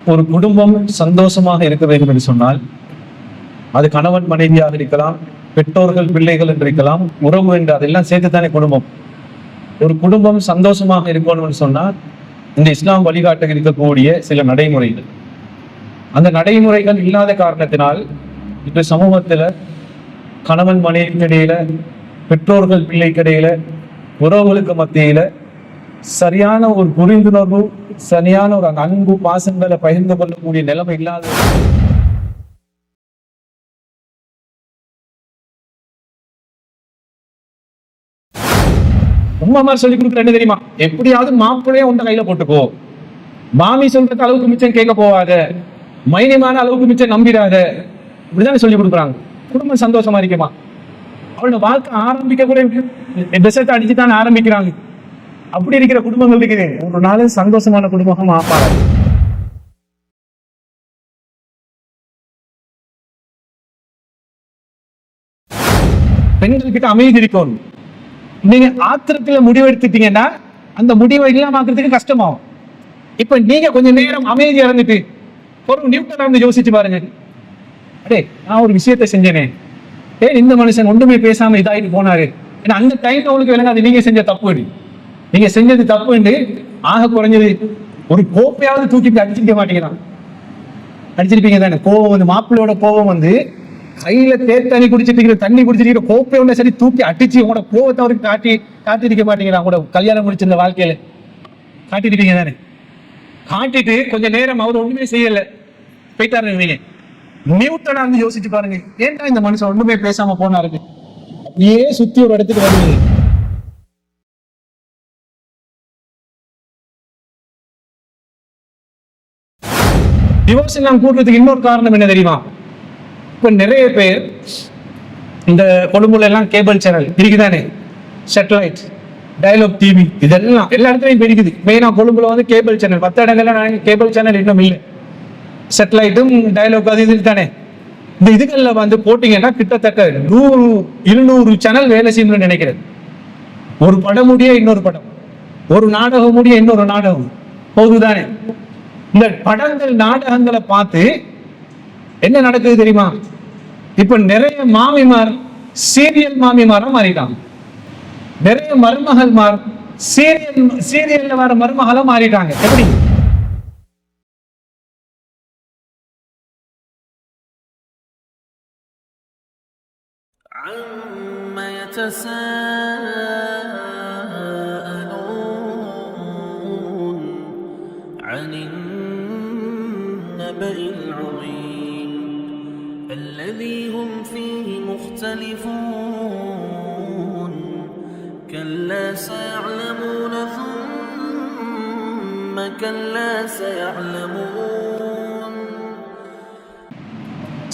ஒரு குடும்பம் சந்தோஷமாக இருக்க வேண்டும் என்று சொன்னால் அது கணவன் மனைவியாக இருக்கலாம், பெற்றோர்கள் பிள்ளைகள் என்று இருக்கலாம், உறவு என்று அதெல்லாம் சேர்த்துத்தானே குடும்பம். ஒரு குடும்பம் சந்தோஷமாக இருக்கணும் என்று சொன்னால் இந்த இஸ்லாம் வழிகாட்ட இருக்கக்கூடிய சில நடைமுறைகள், அந்த நடைமுறைகள் இல்லாத காரணத்தினால் இப்ப சமூகத்துல கணவன் மனைவிக்கு இடையில, பெற்றோர்கள் பிள்ளைக்கு இடையில, உறவுகளுக்கு மத்தியில சரியான ஒரு புரிந்துணர்வு, சரியான ஒரு அன்பு பாசங்களை பகிர்ந்து கொள்ளக்கூடிய நிலைமை இல்லாத உம்மா மாதிரி சொல்லி கொடுக்குற என்ன தெரியுமா? எப்படியாவது மாப்பிள்ளைய உண்ட கையில போட்டுக்கோ, மாமி சொல்றதுக்கு அளவுக்கு மிச்சம் கேட்க போவாத, மைனிமான அளவுக்கு மிச்சம் நம்பிடாத, இப்படிதானே சொல்லி கொடுக்குறாங்க. குடும்பம் சந்தோஷமா இருக்குமா? அவளோட வாழ்க்கை ஆரம்பிக்க கூட டெசர்ட் அடிச்சுதான் ஆரம்பிக்கிறாங்க. அப்படி இருக்கிற குடும்பங்கள் இருக்குது, ஒரு நாள் சந்தோஷமான குடும்பம் ஆப்பாங்க. பெண்கள் கிட்ட அமைதி இருக்கணும். நீங்க ஆத்திரத்துல முடிவெடுத்துட்டீங்கன்னா அந்த முடிவை இல்லாமக்கிறதுக்கு கஷ்டமாகும். இப்ப நீங்க கொஞ்சம் நேரம் அமைதி இறந்துட்டு ஒரு நியூட்டன் வந்து யோசிச்சு பாருங்க. அடே, நான் ஒரு விஷயத்த செஞ்சேனே, இந்த மனுஷன் ஒன்றுமே பேசாம இதாயிட்டு போனாரு. ஏன்னா அந்த டைம் அவங்களுக்கு விளங்க அது நீங்க செஞ்ச தப்பு, நீங்க செஞ்சது தப்புன்னு ஆக குறைஞ்சது ஒரு கோப்பையாவது தூக்கிட்டு அடிச்சிருக்க மாட்டேங்கிறான். அடிச்சிருப்பீங்க தானே? கோவம் வந்து மாப்பிள்ளையோட கோவம் வந்து கையில தண்ணி குடிச்சிட்டு தண்ணி குடிச்சிருக்கிற கோப்பையோட சரி தூக்கி அடிச்சு உங்களோட கோவத்தை அவருக்கு காட்டிருக்க மாட்டேங்கிறான். கூட கல்யாணம் முடிச்சிருந்த வாழ்க்கையில காட்டிருப்பீங்க தானே? காட்டிட்டு கொஞ்ச நேரம் அவர் ஒண்ணுமே செய்யல போயிட்டாரு. நீங்க நியூட்டனா வந்து யோசிச்சு பாருங்க, ஏன்டா இந்த மனுஷன் ஒண்ணுமே பேசாம போனாரு? அப்படியே சுத்தி ஒரு இடத்துக்கு வருவீங்க. டிவோர்ஸ் எல்லாம் கூடுறதுக்கு இன்னொரு காரணம் என்ன தெரியுமா? இப்ப நிறைய பேர் இந்த கொழும்புல எல்லாம் கேபிள் சேனல் இருக்குதானே, சேட்டலைட், டயலாக் டிவி, இதெல்லாம் எல்லா இடத்துலையும் இருக்குது. மெயினா கொழும்புல வந்து கேபிள் சேனல், மற்ற இடங்கள்ல கேபிள் சேனல் இன்னும் இல்லை. சேட்டலைட்டும் டயலாக் அது இது தானே. இந்த இதுகள்ல வந்து போட்டீங்கன்னா கிட்டத்தட்ட 100-200 சேனல் வேலை செய்யணும்னு நினைக்கிறேன். ஒரு படம் முடிய இன்னொரு படம், ஒரு நாடகம் முடிய இன்னொரு நாடகம் போகுதானே. இந்த படங்கள் நாடகங்களை பார்த்து என்ன நடக்குது தெரியுமா? இப்ப நிறைய மாமிமார் சீரியல் மாமிமாரா மாறிட்டாங்க. நிறைய மருமகள்மார் சீரியல்ல வர மருமகளா மாறிட்டாங்க. எப்படி? عن النبأ العظيم الذي هم فيه مختلفون كلا سيعلمون ثم كلا سيعلمون.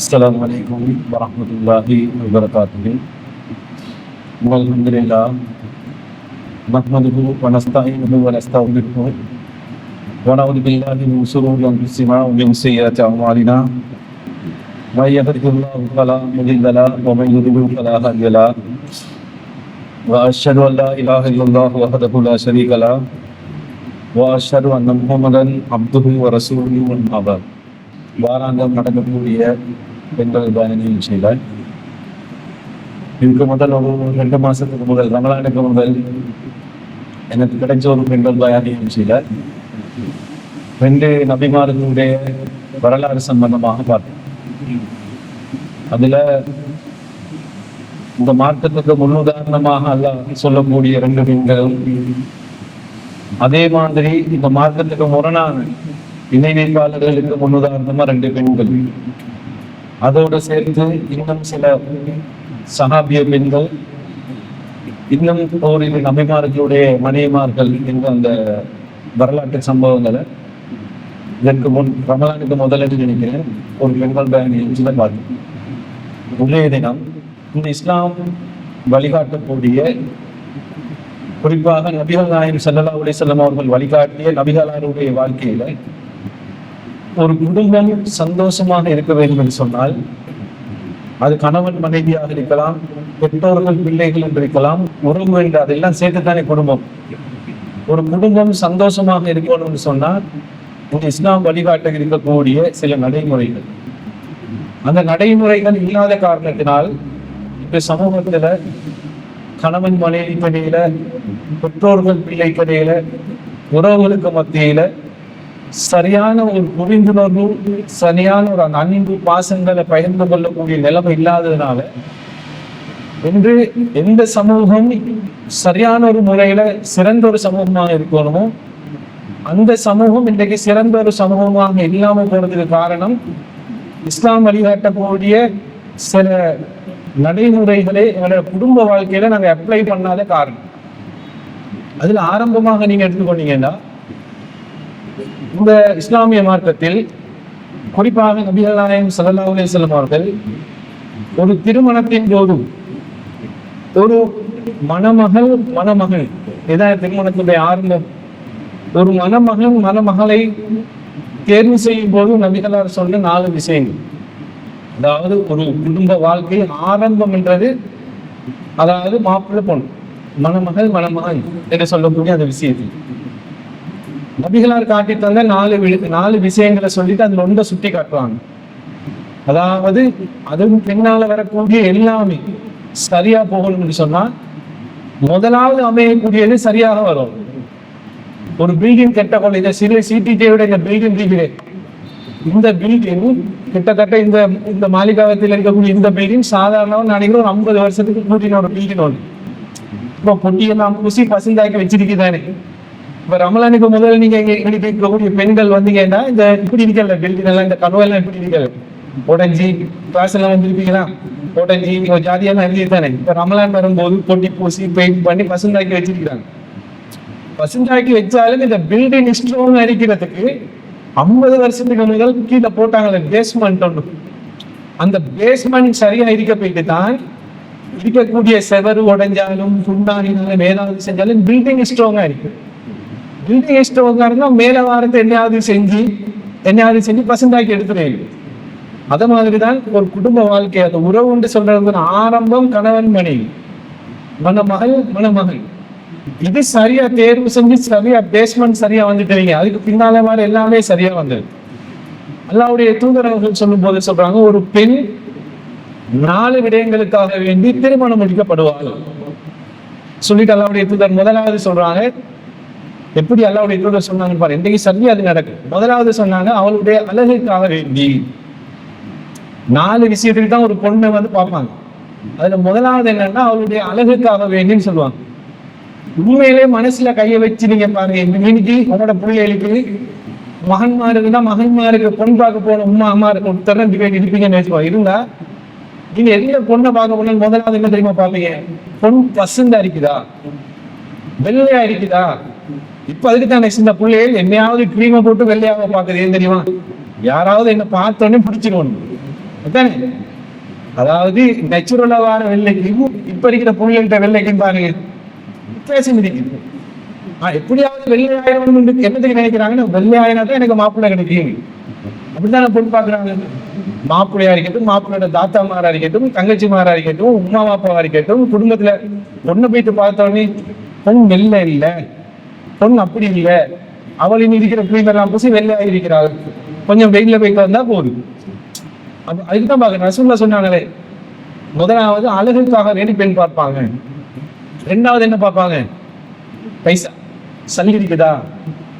السلام عليكم ورحمة الله وبركاته. والحمد لله نحمده ونستعينه ونستغفره ونعوذ بالله من شرور أنفسنا ومن سيئات أعمالنا. من يهده الله فلا مضل له ومن يضلل فلا هادي له. وأشهد أن لا إله إلا الله وحده لا شريك له وأشهد أن محمدا عبده ورسوله أما بعد. வாராந்தம் நடக்கக்கூடிய பெண்கள் பயண நிகழ்ச்சியில இதுக்கு முதல் ஒரு 2 மாசத்துக்கு முதல் ரமலானுக்கு முதல் எனக்கு கிடைச்ச ஒரு பெண்கள் பயண நிகழ்ச்சியில 2 நபிமார்களுடைய வரலாறு சம்பந்தமாக பார்த்தேன். அதுல இந்த மார்க்கத்துக்கு முன்னுதாரணமாக அல்லாஹ் சொல்லக்கூடிய 2 பெண்களும், அதே மாதிரி இந்த மார்க்கத்துக்கு முரணான இணை வைப்பாளர்களுக்கு முன்னுதாரணமா 2 பெண்கள், அதோடு சேர்த்து இன்னும் சில சஹாபிய பெண்கள், இன்னும் ஓரிரு நபிமார்களுடைய மனைவிமார்கள் என்ற அந்த வரலாற்று சம்பவங்களை இதற்கு முன் ரமலானுக்கு முதலிட்டு நினைக்கிறேன் ஒரு பெண்கள் பயணம் பார்த்தேன். ஒரே தினம் இந்த இஸ்லாம் வழிகாட்டக்கூடிய, குறிப்பாக நபிகள் நாயகம் ஸல்லல்லாஹு அலைஹி வஸல்லம் அவர்கள் வழிகாட்டிய நபிகளாருடைய வாழ்க்கையில ஒரு குடும்பம் சந்தோஷமாக இருக்க வேண்டும் என்று சொன்னால் அது கணவன் மனைவியாக இருக்கலாம், பெற்றோர்கள் பிள்ளைகள் என்று இருக்கலாம், உறவு என்று அதெல்லாம் சேர்த்துத்தானே குடும்பம். ஒரு குடும்பம் சந்தோஷமாக இருக்கணும்னு சொன்னால் இந்த இஸ்லாம் வழிகாட்ட இருக்கக்கூடிய சில நடைமுறைகள். அந்த நடைமுறைகள் இல்லாத காரணத்தினால் இப்ப சமூகத்துல கணவன் மனைவிக்கிடையில, பெற்றோர்கள் பிள்ளைக்கிடையில, உறவுகளுக்கு மத்தியில சரியான ஒரு புரிந்துணர்வு, சரியான ஒரு அன்பு பாசங்களை பகிர்ந்து கொள்ளக்கூடிய நிலைமை இல்லாததுனால இன்று எந்த சமூகம் சரியான ஒரு முறையில சிறந்த ஒரு சமூகமாக இருக்கணுமோ அந்த சமூகம் இன்றைக்கு சிறந்த ஒரு சமூகமாக இல்லாமல் போறதுக்கு காரணம் இஸ்லாம் வழிகாட்டக்கூடிய சில நடைமுறைகளை எங்களோட குடும்ப வாழ்க்கையில நாங்க அப்ளை பண்ணாத காரணம். அதுல ஆரம்பமாக நீங்க எடுத்துக்கொண்டீங்கன்னா இந்த இஸ்லாமிய மார்க்கத்தில் குறிப்பாக நபிகள் நாயகம் ஸல்லல்லாஹு அலைஹி வஸல்லம் அவர்கள் ஒரு திருமணத்தின் போது ஒரு மணமகள் இதான் திருமணத்துடைய ஆரம்பம். ஒரு மணமகளை தேர்வு செய்யும் போது நபிகளார் சொன்ன 4 விஷயங்கள். அதாவது ஒரு குடும்ப வாழ்க்கை ஆரம்பம் என்றது அதாவது மாப்பிள்ளை பொண்ணு, மணமகன் என்று சொல்லக்கூடிய அந்த விஷயத்தில் நபிகளார் காட்டி தந்த 4 விஷயங்களை சொல்லிட்டு அதுல ஒன்றை சுட்டி காட்டுவாங்க. அதாவது அதுவும் பின்னால வரக்கூடிய எல்லாமே சரியா போகணும்னு சொன்னா முதலாவது அமையக்கூடியது சரியாக வரும். ஒரு பில்டிங் கட்ட கொள்ள இந்த சிறு சிடிஜியோட இந்த பில்டிங் இருக்கிறேன், இந்த பில்டிங் கிட்டத்தட்ட இந்த மாளிகாவத்தில் இருக்கக்கூடிய இந்த பில்டிங் சாதாரணமாக நினைக்கிறோம் ஒரு 50 வருஷத்துக்கு கூட்டின ஒரு பில்டிங் ஒன்று. இப்போ பொட்டியெல்லாம் பூசி பசுந்தாக்கி வச்சிருக்குதானே. இப்ப ரமலானுக்கு முதல்ல நீங்க இருக்கக்கூடிய பெண்கள் வந்தீங்கன்னா இந்த இப்படி இருக்கல பில்டிங் எல்லாம், இந்த கனவெல்லாம் இப்படி இருக்கல உடஞ்சி கிளாஸ் எல்லாம் வந்துருப்பீங்களா, உடஞ்சி ஜாதியெல்லாம் எழுதித்தானே. இப்ப ரமலான் வரும்போது பொட்டி பூசி பெயிண்ட் பண்ணி பசுந்தாக்கி வச்சிருக்கிறாங்க. பசுந்தாக்கி வச்சாலும் இந்த பில்டிங் ஸ்ட்ராங் அடிக்கிறதுக்கு 50 வருஷத்துக்கு முதல் கீழே போட்டாங்களே பேஸ்மெண்ட் ஒன்று. அந்த பேஸ்மெண்ட் சரியா இருக்க போயிட்டு தான் இருக்கக்கூடிய செவரு உடைஞ்சாலும் புண்ணாடினாலும் ஏதாவது செஞ்சாலும் பில்டிங் ஸ்ட்ராங்கா இருக்கு. பில்டிங் ஸ்ட்ராங்கா இருந்தா மேல வாரத்தை என்னையாவது செஞ்சு பசுந்தாக்கி எடுத்துறேன். அத மாதிரிதான் ஒரு குடும்ப வாழ்க்கை, அந்த உறவுன்னு சொல்றது ஆரம்பம் கணவன் மனைவி, மணமகள் இது சரியா தேர்வு செஞ்சு சரியா பேஸ்மெண்ட் சரியா வந்துட்டீங்க, அதுக்கு பின்னால மாதிரி எல்லாமே சரியா வந்தது. அல்லாஹ்வுடைய தூதர் அவர்கள் சொல்லும் போது சொல்றாங்க, ஒரு பெண் 4 விடயங்களுக்காக வேண்டி திருமணம் முடிக்கப்படுவாள் சொல்லிட்டு அல்லாஹ்வுடைய தூதர் முதலாவது சொல்றாங்க. எப்படி அல்லாஹ்வுடைய தூதர் சொன்னாங்கன்னு பாருங்க, இன்றைக்கு சரியா அது நடக்கும். முதலாவது சொன்னாங்க அவளுடைய அழகுக்காக வேண்டி. 4 விஷயத்துக்கு தான் ஒரு பொண்ணை வந்து பார்ப்பாங்க. அதுல முதலாவது என்னன்னா அவளுடைய அழகுக்காக வேண்டின்னு சொல்லுவாங்க. உண்மையிலே மனசுல கையை வச்சு நீங்க பாருங்க, இன்னைக்கு உங்களோட பிள்ளைகளுக்கு மகன்மாருக்கு பொன் பார்க்க போன அம்மா ஒருத்தர் இருப்பீங்கன்னு வச்சுக்கோங்க. இருந்தா நீங்க எந்த பொண்ணை பார்க்க போனாலும் முதலாவது என்ன தெரியுமா பார்ப்பீங்க, பொன் பசுந்தா இருக்குதா, வெள்ளையா இருக்குதா. இப்ப அதுக்கு தான் சின்ன பிள்ளைகள் என்னையாவது கிரீமை போட்டு வெள்ளையாக பாக்குறது ஏன் தெரியுமா, யாராவது என்ன பார்த்தோன்னே பிடிச்சிருவோம். அதாவது நேச்சுரலா வார வெள்ளைக்கும் இப்ப இருக்கிற பிள்ளைகிட்ட வெள்ளைக்கும் பாருங்க வித்தியாசம் இருக்குது. எப்படியாவது வெள்ளையாயிரம் என்னத்துக்கு நினைக்கிறாங்கன்னா, வெள்ளையாயினா தான் எனக்கு மாப்பிள்ளை கிடைக்கும் அப்படித்தான் பொண்ணு பாக்குறாங்க. மாப்பிள்ளையா இருக்கட்டும், மாப்பிள்ளையோட தாத்தாமாரா இருக்கட்டும், தங்கச்சிமாரா இருக்கட்டும், உமா பாப்பாவா இருக்கட்டும், குடும்பத்துல பொண்ணை போயிட்டு பார்த்தோன்னே பொண்ணு வெள்ளை இல்லை, பொண்ணு அப்படி இல்லை, அவளின் இருக்கிற கிரீமெல்லாம் பூசி வெள்ளையா இருக்கிறாள், கொஞ்சம் வெயில போயிட்டு வந்தா போதும். அதுக்குதான் பாக்குறேன். ரசூலுல்லாஹ் சொன்னாங்களே, முதலாவது அழகுக்காக வேண்டி பெண் பார்ப்பாங்க. 2வது என்ன பார்ப்பாங்க, பைசா சல்லி இருக்குதா,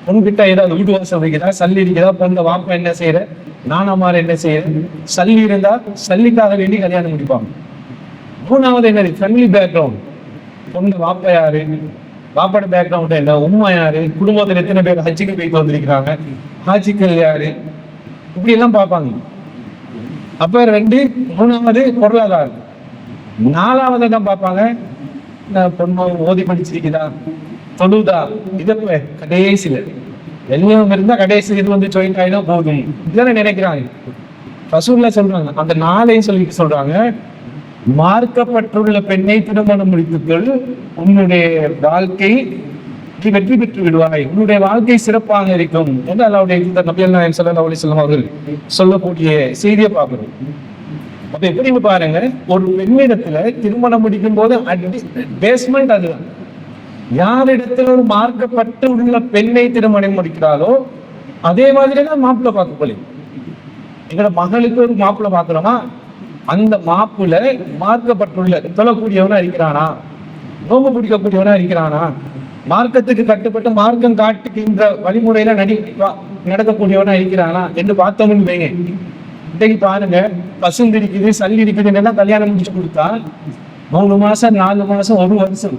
பொண்கிட்ட ஏதாவது வீட்டு வாசல் இருக்குதா, சல்லி இருக்குதா, பொண்ணு வாப்பா என்ன செய்யற, நானாமார் என்ன செய்யற, சல்லி இருந்தா சல்லிக்காக வேண்டி கல்யாணம் முடிப்பாங்க. 3வது என்னது, ஃபேமிலி பேக்ரவுண்ட், பொண்ணு வாப்பா யாரு, வாப்பாட பேக்ரவுண்ட் என்ன, உம்மா யாரு, குடும்பத்துல எத்தனை பேர் ஹஜ்ஜுக்கு போயிட்டு வந்திருக்கிறாங்க, ஹாஜிக்கள் யாரு, இப்படி எல்லாம் பார்ப்பாங்க. அப்ப 3வது பொருளாதாரம். 4வது தான் பார்ப்பாங்க, பொண்ணு ஓதி படிச்சிருக்குதா, தொழுதா. இத கடைசியில எல்லாம் இருந்தா கடைசி இது வந்து ஜாயின் ஆயினா போதும் இதுதானே நினைக்கிறாங்க. ரசூலுல்லாஹ் சொல்றாங்க, அந்த 4ஐயும் சொல்லிட்டு சொல்றாங்க, மார்க்கப்பட்டுள்ள பெண்ணை திருமணம் முடித்துக்கள், உன்னுடைய வாழ்க்கை நீ வெற்றி பெற்று விடுவாய், உன்னுடைய வாழ்க்கை சிறப்பாக இருக்கும் என்று அல்லாஹ்வுடைய நபிகள் நாயகம் ஸல்லல்லாஹு அலைஹி வஸல்லம் அவர்கள் சொல்லக்கூடிய செய்தியை பார்க்கிறோம். அப்ப எப்படி பாருங்க, ஒரு பெண்ணிடத்துல திருமணம் முடிக்கும் போது பேஸ்மெண்ட் அதுதான். யாரிடத்துல ஒரு மார்க்கப்பட்டு உள்ள பெண்ணை திருமணம் முடிக்கிறாளோ அதே மாதிரி தான் மாப்பிள்ளை பார்க்க போலி. எங்களோட மகளுக்கு ஒரு மாப்பிள்ளை பார்க்கிறோமா, அந்த மாப்பிள்ளை மார்க்கப்பட்டுள்ள தொழக்கூடியவனா இருக்கிறானா, நோம்பு பிடிக்கக்கூடியவனா இருக்கிறானா, மார்க்கத்துக்கு கட்டுப்பட்டு மார்க்கம் காட்டுகின்ற வழிமுறையில நடக்கக்கூடியவனா இருக்கிறானா என்று பார்த்தோம்னு வைங்க. இன்னைக்கு பாருங்க, பசுந்து இருக்குது, சல்லி இருக்குதுன்னு எல்லாம் கல்யாணம் முடிச்சு கொடுத்தா 3 மாசம் 4 மாசம் 1 வருஷம்.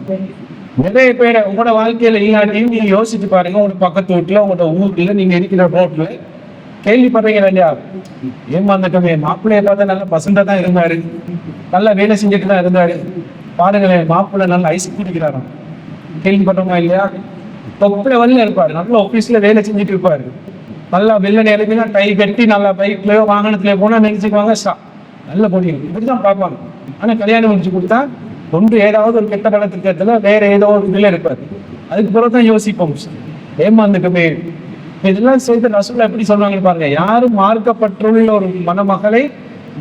நிறைய பேரை உங்களோட வாழ்க்கையில இல்லாட்டியும் நீங்க யோசிச்சு பாருங்க. உங்களோட பக்கத்து வீட்டுல, உங்களோட ஊர்ல, நீங்க இருக்கிற ரோட்ல கேள்விப்படுறீங்க இல்லையா, ஏமாந்துட்டோமே, மாப்பிள்ளைய பார்த்தா நல்ல பசண்டா தான் இருந்தாரு, நல்லா வேலை செஞ்சுட்டு தான் இருந்தாரு, பாருங்களேன் மாப்பிள்ளை நல்லா ஐஸ் குடிக்கிறாராம், கேள்விப்படுறோமா இல்லையா? தொப்பில வந்து இருப்பாரு, நல்ல ஆபீஸ்ல வேலை செஞ்சுட்டு இருப்பாரு, நல்லா வெள்ள நேரத்துல டை கட்டி நல்லா பைக்லயோ வாகனத்திலயோ போனா நினைச்சுக்குவாங்க நல்ல பொடியும், இப்படிதான் பார்ப்பாங்க. ஆனா கல்யாணம் முடிச்சு கொடுத்தா ஒன்று ஏதாவது ஒரு கெட்ட பழத்திட்டத்துல வேற ஏதோ ஒரு இதுல இருப்பாரு. அதுக்கு பிறகுதான் யோசிப்போம், ஏமாந்துட்டுமே. இதெல்லாம் சேர்த்து ரசூல் எப்படி சொல்றாங்கன்னு பாருங்க. யாரும் மார்க்கப்பட்டுள்ள ஒரு மணமகளை,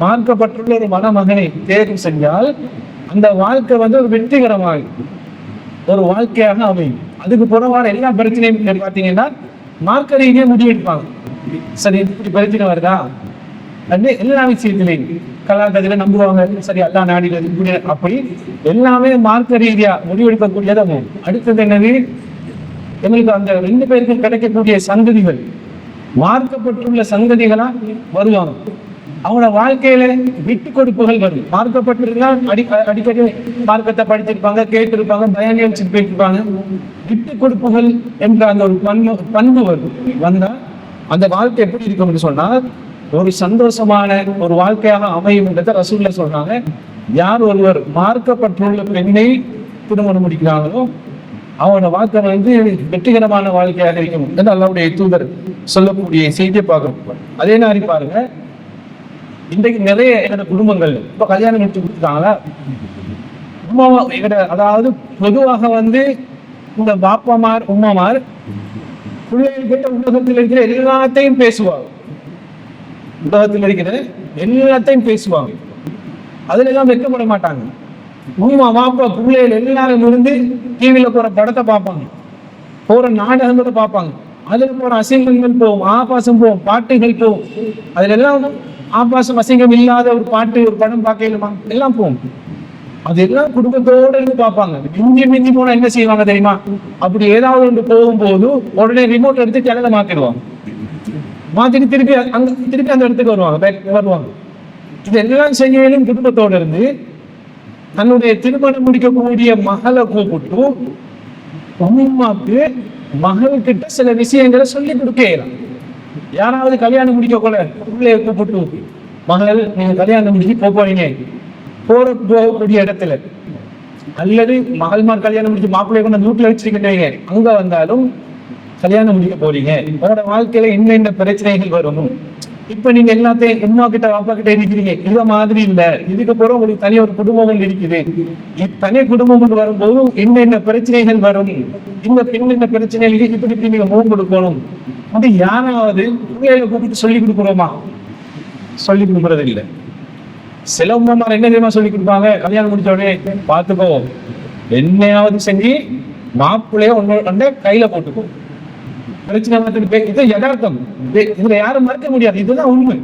மார்க்கப்பட்டுள்ள ஒரு மணமகனை தேர்வு செஞ்சால் அந்த வாழ்க்கை வந்து ஒரு வெற்றிகரமாக ஒரு வாழ்க்கையாக அமையும். அதுக்கு புறவான எல்லா பிரச்சனையும் பார்த்தீங்கன்னா மார்க்க ரீதியா முடிவெடுப்பாங்க. சரி, இப்படி பிரச்சனை வருதா, எல்லா விஷயத்திலையும் கலாச்சாரத்துல நம்புவாங்க, சரி அல்லா நாடினது இப்படி, அப்படி எல்லாமே மார்க்க ரீதியா முடிவெடுக்கக்கூடியதாகும். அடுத்தது என்னது, எங்களுக்கு அந்த 2 பேருக்கும் கிடைக்கக்கூடிய சந்ததிகள் மார்க்கப்பட்டுள்ள சந்ததிகளா வருவாங்க. அவங்களோட வாழ்க்கையில விட்டு கொடுப்புகள் வரும். மார்க்கப்பட்டிருந்தா அடிக்கடி மார்க்கத்தை படிச்சிருப்பாங்க, கேட்டிருப்பாங்க, பயானி வச்சுட்டு போயிருப்பாங்க. விட்டு கொடுப்புகள் என்ற அந்த ஒரு பண்பு வரும். வந்தா அந்த வாழ்க்கை எப்படி இருக்கும்னு சொன்னா ஒரு சந்தோஷமான ஒரு வாழ்க்கையாக அமையும் என்றதை ரசூல்ல சொல்றாங்க. யார் ஒருவர் மார்க்கப்பட்டுள்ள பெண்ணை திருமணம் முடிக்கிறாங்களோ அவனோட வாழ்க்கை வந்து வெற்றிகரமான வாழ்க்கையாக இருக்கும் என்று அல்லாஹ்வுடைய தூதர் சொல்லக்கூடிய செய்தியை பார்க்கணும். அதே மாதிரி பாருங்க, இன்றைக்கு நிறைய என்னோட குடும்பங்கள் இப்ப கல்யாணம் முடிச்சு கொடுத்துட்டாங்களா, அதாவது பொதுவாக வந்து இந்த பாப்பாமார் உமாமார் பிள்ளைகிட்ட உலகத்தில் இருக்கிற எல்லாத்தையும் பேசுவாங்க, உலகத்தில் இருக்கிற எல்லாத்தையும் பேசுவாங்க, அதுல எல்லாம் வெட்கப்பட மாட்டாங்க. உமா பாப்பா பிள்ளைகள் எல்லாரும் இருந்து டிவியில போற படத்தை பார்ப்பாங்க, போற நாடகங்களை பார்ப்பாங்க, அதுல போற அசிங்கங்கள் போகும், ஆபாசம் போகும், பாட்டுகள் போகும். அதுல எல்லாம் ஆபாசம் அசிங்கம் இல்லாத ஒரு பாட்டு ஒரு படம் பார்க்கலுமா, எல்லாம் போகும். அதெல்லாம் குடும்பத்தோட இருந்து பார்ப்பாங்க. மிஞ்சி போனா என்ன செய்வாங்க தெரியுமா, அப்படி ஏதாவது ஒன்று போகும்போது உடனே ரிமோட் எடுத்து கிளம்ப மாத்திடுவாங்க, மாத்திட்டு திருப்பி அந்த இடத்துக்கு வருவாங்க. இதெல்லாம் செய்யலும் குடும்பத்தோட இருந்து தன்னுடைய திருமணம் முடிக்கக்கூடிய மகளை கூப்பிட்டு உம்மாக்கு மகள் கிட்ட சில விஷயங்களை சொல்லி கொடுக்கலாம். யாராவது கல்யாணம் முடிக்க கூட பிள்ளைய கூப்பிட்டு, மகள் நீங்க கல்யாணம் முடிச்சு போறீங்க, போகக்கூடிய இடத்துல அல்லது மகள்மார் கல்யாணம் முடிச்சு மாப்பிள்ளைய கொண்டு வீட்டுல வச்சிருக்கீங்க, அங்க வந்தாலும் கல்யாணம் முடிக்க போறீங்க, உங்களோட வாழ்க்கையில என்ன பிரச்சனைகள் வரும், இப்ப நீங்க எல்லாத்தையும் அம்மா கிட்ட அப்பா கிட்ட இருக்கிறீங்க, இத மாதிரி இல்ல, இதுக்கு பிறகு உங்களுக்கு தனி ஒரு குடும்பம் இருக்குது, தனி குடும்பம் கொண்டு வரும்போது என்னென்ன பிரச்சனைகள் வரும், இந்த பெண் பிரச்சனைகளுக்கு இப்படி நீங்க முகம் கொடுக்கணும். அது யாராவது பிள்ளைகளை கூப்பிட்டு சொல்லி கொடுக்குறோமா? சொல்லி கொடுக்கறது இல்லை. சில உமாமார் என்ன தெரியுமா சொல்லி கொடுப்பாங்க, கல்யாணம் முடிச்ச உடனே பார்த்துக்கோ, என்னையாவது செஞ்சு மாப்பிள்ளைய ஒன்னு கையில போட்டுக்கோ, பிரச்சனை மாத்திட்டு இது யதார்த்தம், இதுல யாரும் மறுக்க முடியாது, இதுதான் உண்மை.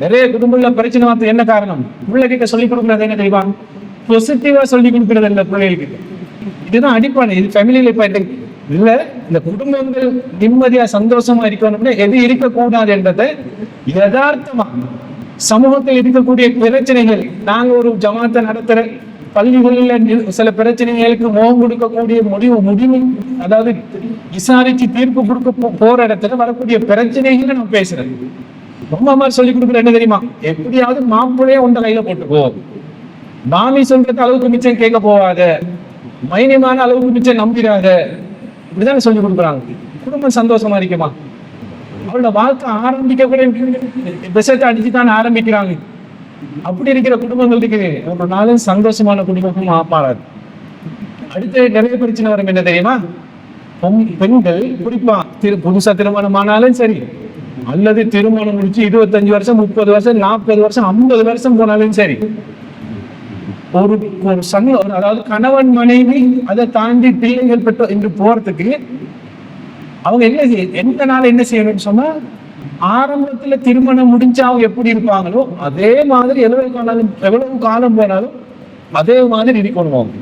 நிறைய குடும்பங்கள்ல பிரச்சனை மாத்த என்ன காரணம், பிள்ளைகிட்ட சொல்லி கொடுக்கறது என்ன தெரியுமா, பாசிட்டிவா சொல்லி கொடுக்கறது இல்லை பிள்ளைகளுக்கு. இதுதான் அடிப்படை. இது ஃபேமிலியில இப்ப இல்ல, இந்த குடும்பங்கள் நிம்மதியா சந்தோஷமா இருக்கணும்னா எது இருக்கக்கூடாது என்றதை யதார்த்தமா சமூகத்தில் இருக்கக்கூடிய பிரச்சனைகள், நாங்க ஒரு ஜமாத்தை நடத்துற பள்ளிகளில் சில பிரச்சனைகளுக்கு முகம் கொடுக்கக்கூடிய முடிவு அதாவது விசாரிச்சு தீர்ப்பு கொடுக்க போற இடத்துல வரக்கூடிய பிரச்சனைகளை நம்ம பேசுறேன். ரொம்ப மாதிரி சொல்லி கொடுக்குற என்ன தெரியுமா, எப்படியாவது மாப்பிள்ளையே உண்ட கையில போட்டுக்கோ, மாமி சொல்றது அளவுக்கு மிச்சம் கேட்க போவாத, மைனியமான அளவுக்கு மிச்சம் நம்பிடாத, இப்படிதான் சொல்லி கொடுக்குறாங்க. குடும்பம் சந்தோஷமா இருக்குமா? அவளோட வாழ்க்கை ஆரம்பிக்க கூட விஷத்தை அடிச்சுதான் ஆரம்பிக்கிறாங்க. அப்படி இருக்கிற குடும்பங்கள் இருக்குது, ஒரு நாளும் சந்தோஷமான குடும்பமும் மாறாது. அடுத்து நிறைய பிரச்சனை வரும். என்ன தெரியுமா, பெண்கள் குறிப்பா புதுசா திருமணம் ஆனாலும் சரி, அல்லது திருமணம் முடிச்சு 25 வருஷம் 30 வருஷம் 40 வருஷம் 50 வருஷம் போனாலும் சரி, ஒரு அதாவது கணவன் மனைவி அதை தாண்டி பிள்ளைகள் பெற்ற என்று போறதுக்கு அவங்க எந்த நாள் என்ன செய்யணும்னு சொன்னா, ஆரம்பத்துல திருமணம் முடிஞ்சா அவங்க எப்படி இருப்பாங்களோ அதே மாதிரி எவ்வளவு காலம் போனாலும் அதே மாதிரி இருக்கணும் அவங்க.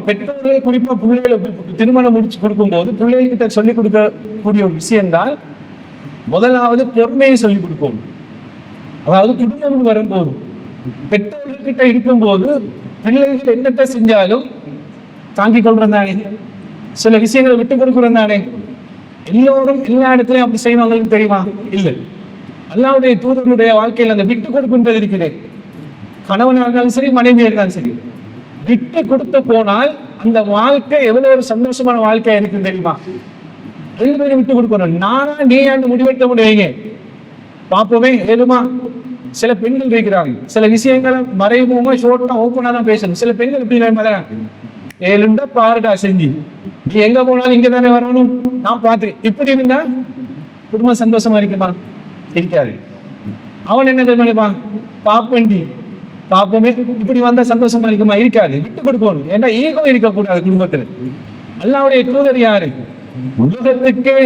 பெற்றோர்களே குறிப்பா பிள்ளைகளுக்கு திருமணம் முடிச்சு கொடுக்கும்போது பிள்ளைகிட்ட சொல்லிக் கொடுக்கக்கூடிய ஒரு விஷயம்தான் முதலாவது பொறுமையை சொல்லிக் கொடுக்கணும். அதாவது குடும்பம் வரும்போது பெற்றோர்கிட்ட இருக்கும்போது பிள்ளைகள் என்னத்த செஞ்சாலும் தாங்கிக் கொள்றதானே, சில விஷயங்களை விட்டு கொடுக்குறதானே. எல்லோரும் எல்லா இடத்துலயும் அப்படி செய்வாங்கன்னு தெரியுமா? இல்லை. அல்லாஹ்வுடைய தூதருடைய வாழ்க்கையில் அந்த விட்டு கொடுக்குன்றது இருக்கிறேன். கணவனாக இருந்தாலும் சரி, மனைவியாக இருந்தாலும் சரி, விட்டு கொடுத்து போனால் அந்த வாழ்க்கை எவ்வளவு ஒரு சந்தோஷமான வாழ்க்கையா இருக்குன்னு தெரியுமா? ரெண்டு பேரும் விட்டு கொடுக்கணும். நானா நீ அந்த முடிவெடுத்த முடியுங்க பாப்போமே ஏழுமா. சில பெண்கள் இருக்கிறாங்க, சில விஷயங்களை மறைமுகமா ஷோர்ட்டா ஓப்பனா தான் பேசணும். சில பெண்கள் எப்படி ஏழுண்டா பாருடா செஞ்சு, நீ எங்க போனாலும் இங்க தானே வரணும், நான் பார்த்து இப்படி இருந்தா குடும்பம் சந்தோஷமா இருக்குமா? இருக்காது. அவன் என்ன தெரியுமா, பாப்பண்டி பாப்போமே இப்படி வந்தா சந்தோஷமா இருக்குமா? இருக்காது. விட்டு கொடுக்கணும். ஏன்னா ஈகோ இருக்கக்கூடாது குடும்பத்துல. அல்லாஹ்வுடைய தூதர் யாரு? உலகத்துக்கே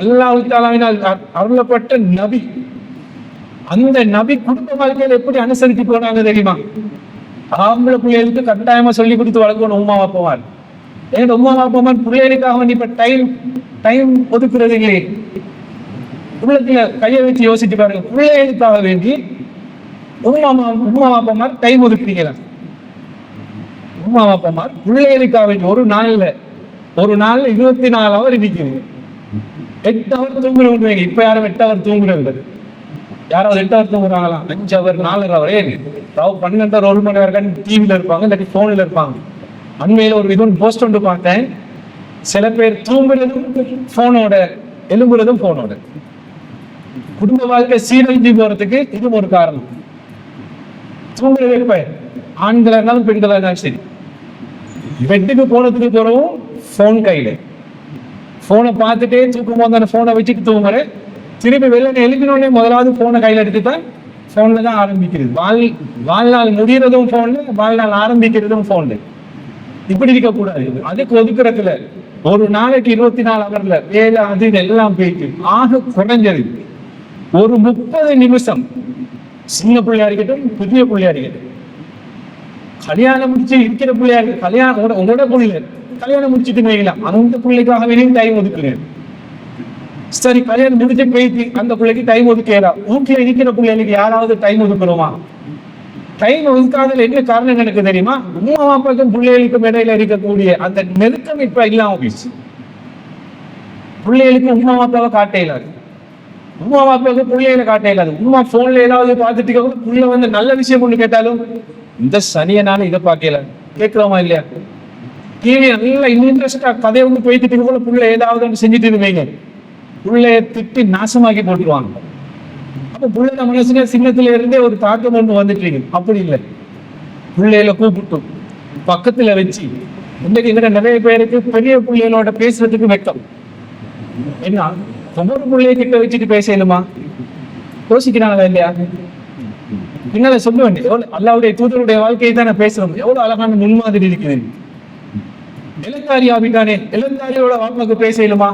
அல்லாஹ் தஆலாவினால் அருளப்பட்ட நபி. அந்த நபி குடும்ப வாழ்க்கையில எப்படி அனுசரித்து போனாங்க தெரியுமா? ஆம்பளை பிள்ளைகளுக்கு கட்டாயமா சொல்லி கொடுத்து வளர்க்கணும் உம்மா வாப்பமார். ஏன்னா உம்மா வாப்பமார் பிள்ளைகளுக்காக வந்து இப்ப டைம் ஒதுக்குறது இல்லையே. உள்ளத்துல கையை வச்சு யோசிச்சு பாருங்க, பிள்ளைகளுக்காக வேண்டி உம்மா வாப்பமார் டைம் ஒதுக்குறீங்களா? உம்மா வாப்பமார் பிள்ளைகளுக்காக வேண்டி ஒரு நாள்ல 24 ஹவர் நிற்குது. 8 ஹவர் தூங்குறவங்க. இப்ப யாரும் 8 ஹவர் தூங்குறது? யாராவது 8 ஹவர் தூங்குறாங்களா? 5 hour 4 hour. 12 1 மணி நேரம் டிவியில இருப்பாங்க, இல்லாட்டி போன்ல இருப்பாங்க. அண்மையில ஒரு இது போஸ்ட் ஒன்று பார்த்தேன். சில பேர் தூங்குறதும் போனோட, எழும்புறதும் போனோட. குடும்ப வாழ்க்கை சீரழிஞ்சு போறதுக்கு இதுவும் ஒரு காரணம். தூங்குறது எப்ப? ஆண்களா இருந்தாலும் பெண்களா இருந்தாலும் சரி, பெட்டுக்கு போனதுக்கு போறவும் போன் கையில, போனை பார்த்துட்டே தூக்கும் போது அந்த போனை வச்சுட்டு தூங்குற. திருப்பி வெளியே எழுப்பினோடனே முதலாவது போனை கையில எடுத்துதான் போன்ல தான் ஆரம்பிக்கிறது. வாழ்நாள் முடிகிறதும் போன்ல, வாழ்நாள் ஆரம்பிக்கிறதும் போன்ல. இப்படி இருக்கக்கூடாது. அதுக்கு ஒதுக்குறதுல ஒரு நாளைக்கு 24 ஹவர்ல வேலை அது எல்லாம் போயிட்டு ஆக குறைஞ்சது ஒரு 30 நிமிஷம். சின்ன பிள்ளையா இருக்கட்டும், பெரிய பிள்ளையா இருக்கட்டும், கல்யாணம் முடிச்சு இருக்கிற பிள்ளையா இருக்கு, கல்யாணம் உங்களோட பிள்ளை கல்யாணம் முடிச்சுட்டு வைக்கலாம், அந்த பிள்ளைக்காகவே டைம் ஒதுக்குறேன். சரி, கல்யாணம் முடிச்சு போயிட்டு அந்த பிள்ளைக்கு டைம் ஒதுக்கலாம். வீட்டுல இருக்கிற பிள்ளைகளுக்கு யாராவது டைம் ஒதுக்கணுமா? டைம் ஒதுக்காதல என்ன காரணம் எனக்கு தெரியுமா? உம்மா அப்பாவுக்கும் பிள்ளைகளுக்கும் இடையில இருக்கக்கூடிய அந்த நெருக்கம் இப்ப இல்லாம போயிடுச்சு. பிள்ளைகளுக்கு உம்மா அப்பாவை காட்ட இயலாது, உம்மா அப்பாவுக்கு பிள்ளைகளை காட்ட இயலாது. உம்மா போன்ல ஏதாவது பார்த்துட்டு புள்ள வந்து நல்ல விஷயம் ஒண்ணு கேட்டாலும் இந்த சனியனால இதை பார்க்கல, கேட்கிறோமா இல்லையா? டிவி நல்லா இன்ட்ரெஸ்டா கதையை வந்து போயிட்டு போல புள்ள ஏதாவது ஒன்று செஞ்சுட்டு இருவீங்க, புள்ளைய திட்டி நாசமாக்கி போட்டுருவாங்க. அப்ப புள்ளை மனசுல சின்னத்துல இருந்தே ஒரு தாக்கம் ஒண்ணு வந்துட்டு இருக்கு. அப்படி இல்லை, பிள்ளைகளை கூப்பிட்டு பக்கத்துல வச்சு, இன்னைக்கு எங்கிட்ட நிறைய பேருக்கு பெரிய பிள்ளைகளோட பேசுறதுக்கு வெட்கம். என்ன ஒவ்வொரு பிள்ளைய கிட்ட வச்சுட்டு பேசலுமா? யோசிக்கிறாங்களா இல்லையா? பின்னால சொல்ல வேண்டிய அல்லாஹ்வுடைய தூதருடைய வாழ்க்கையை தான் நான் பேசுறோம். எவ்வளவு அழகான முன்மாதிரி இருக்குது. இளந்தாரி ஆகிட்டானே, இளந்தாரியோட வாழ்க்கைக்கு பேசலுமா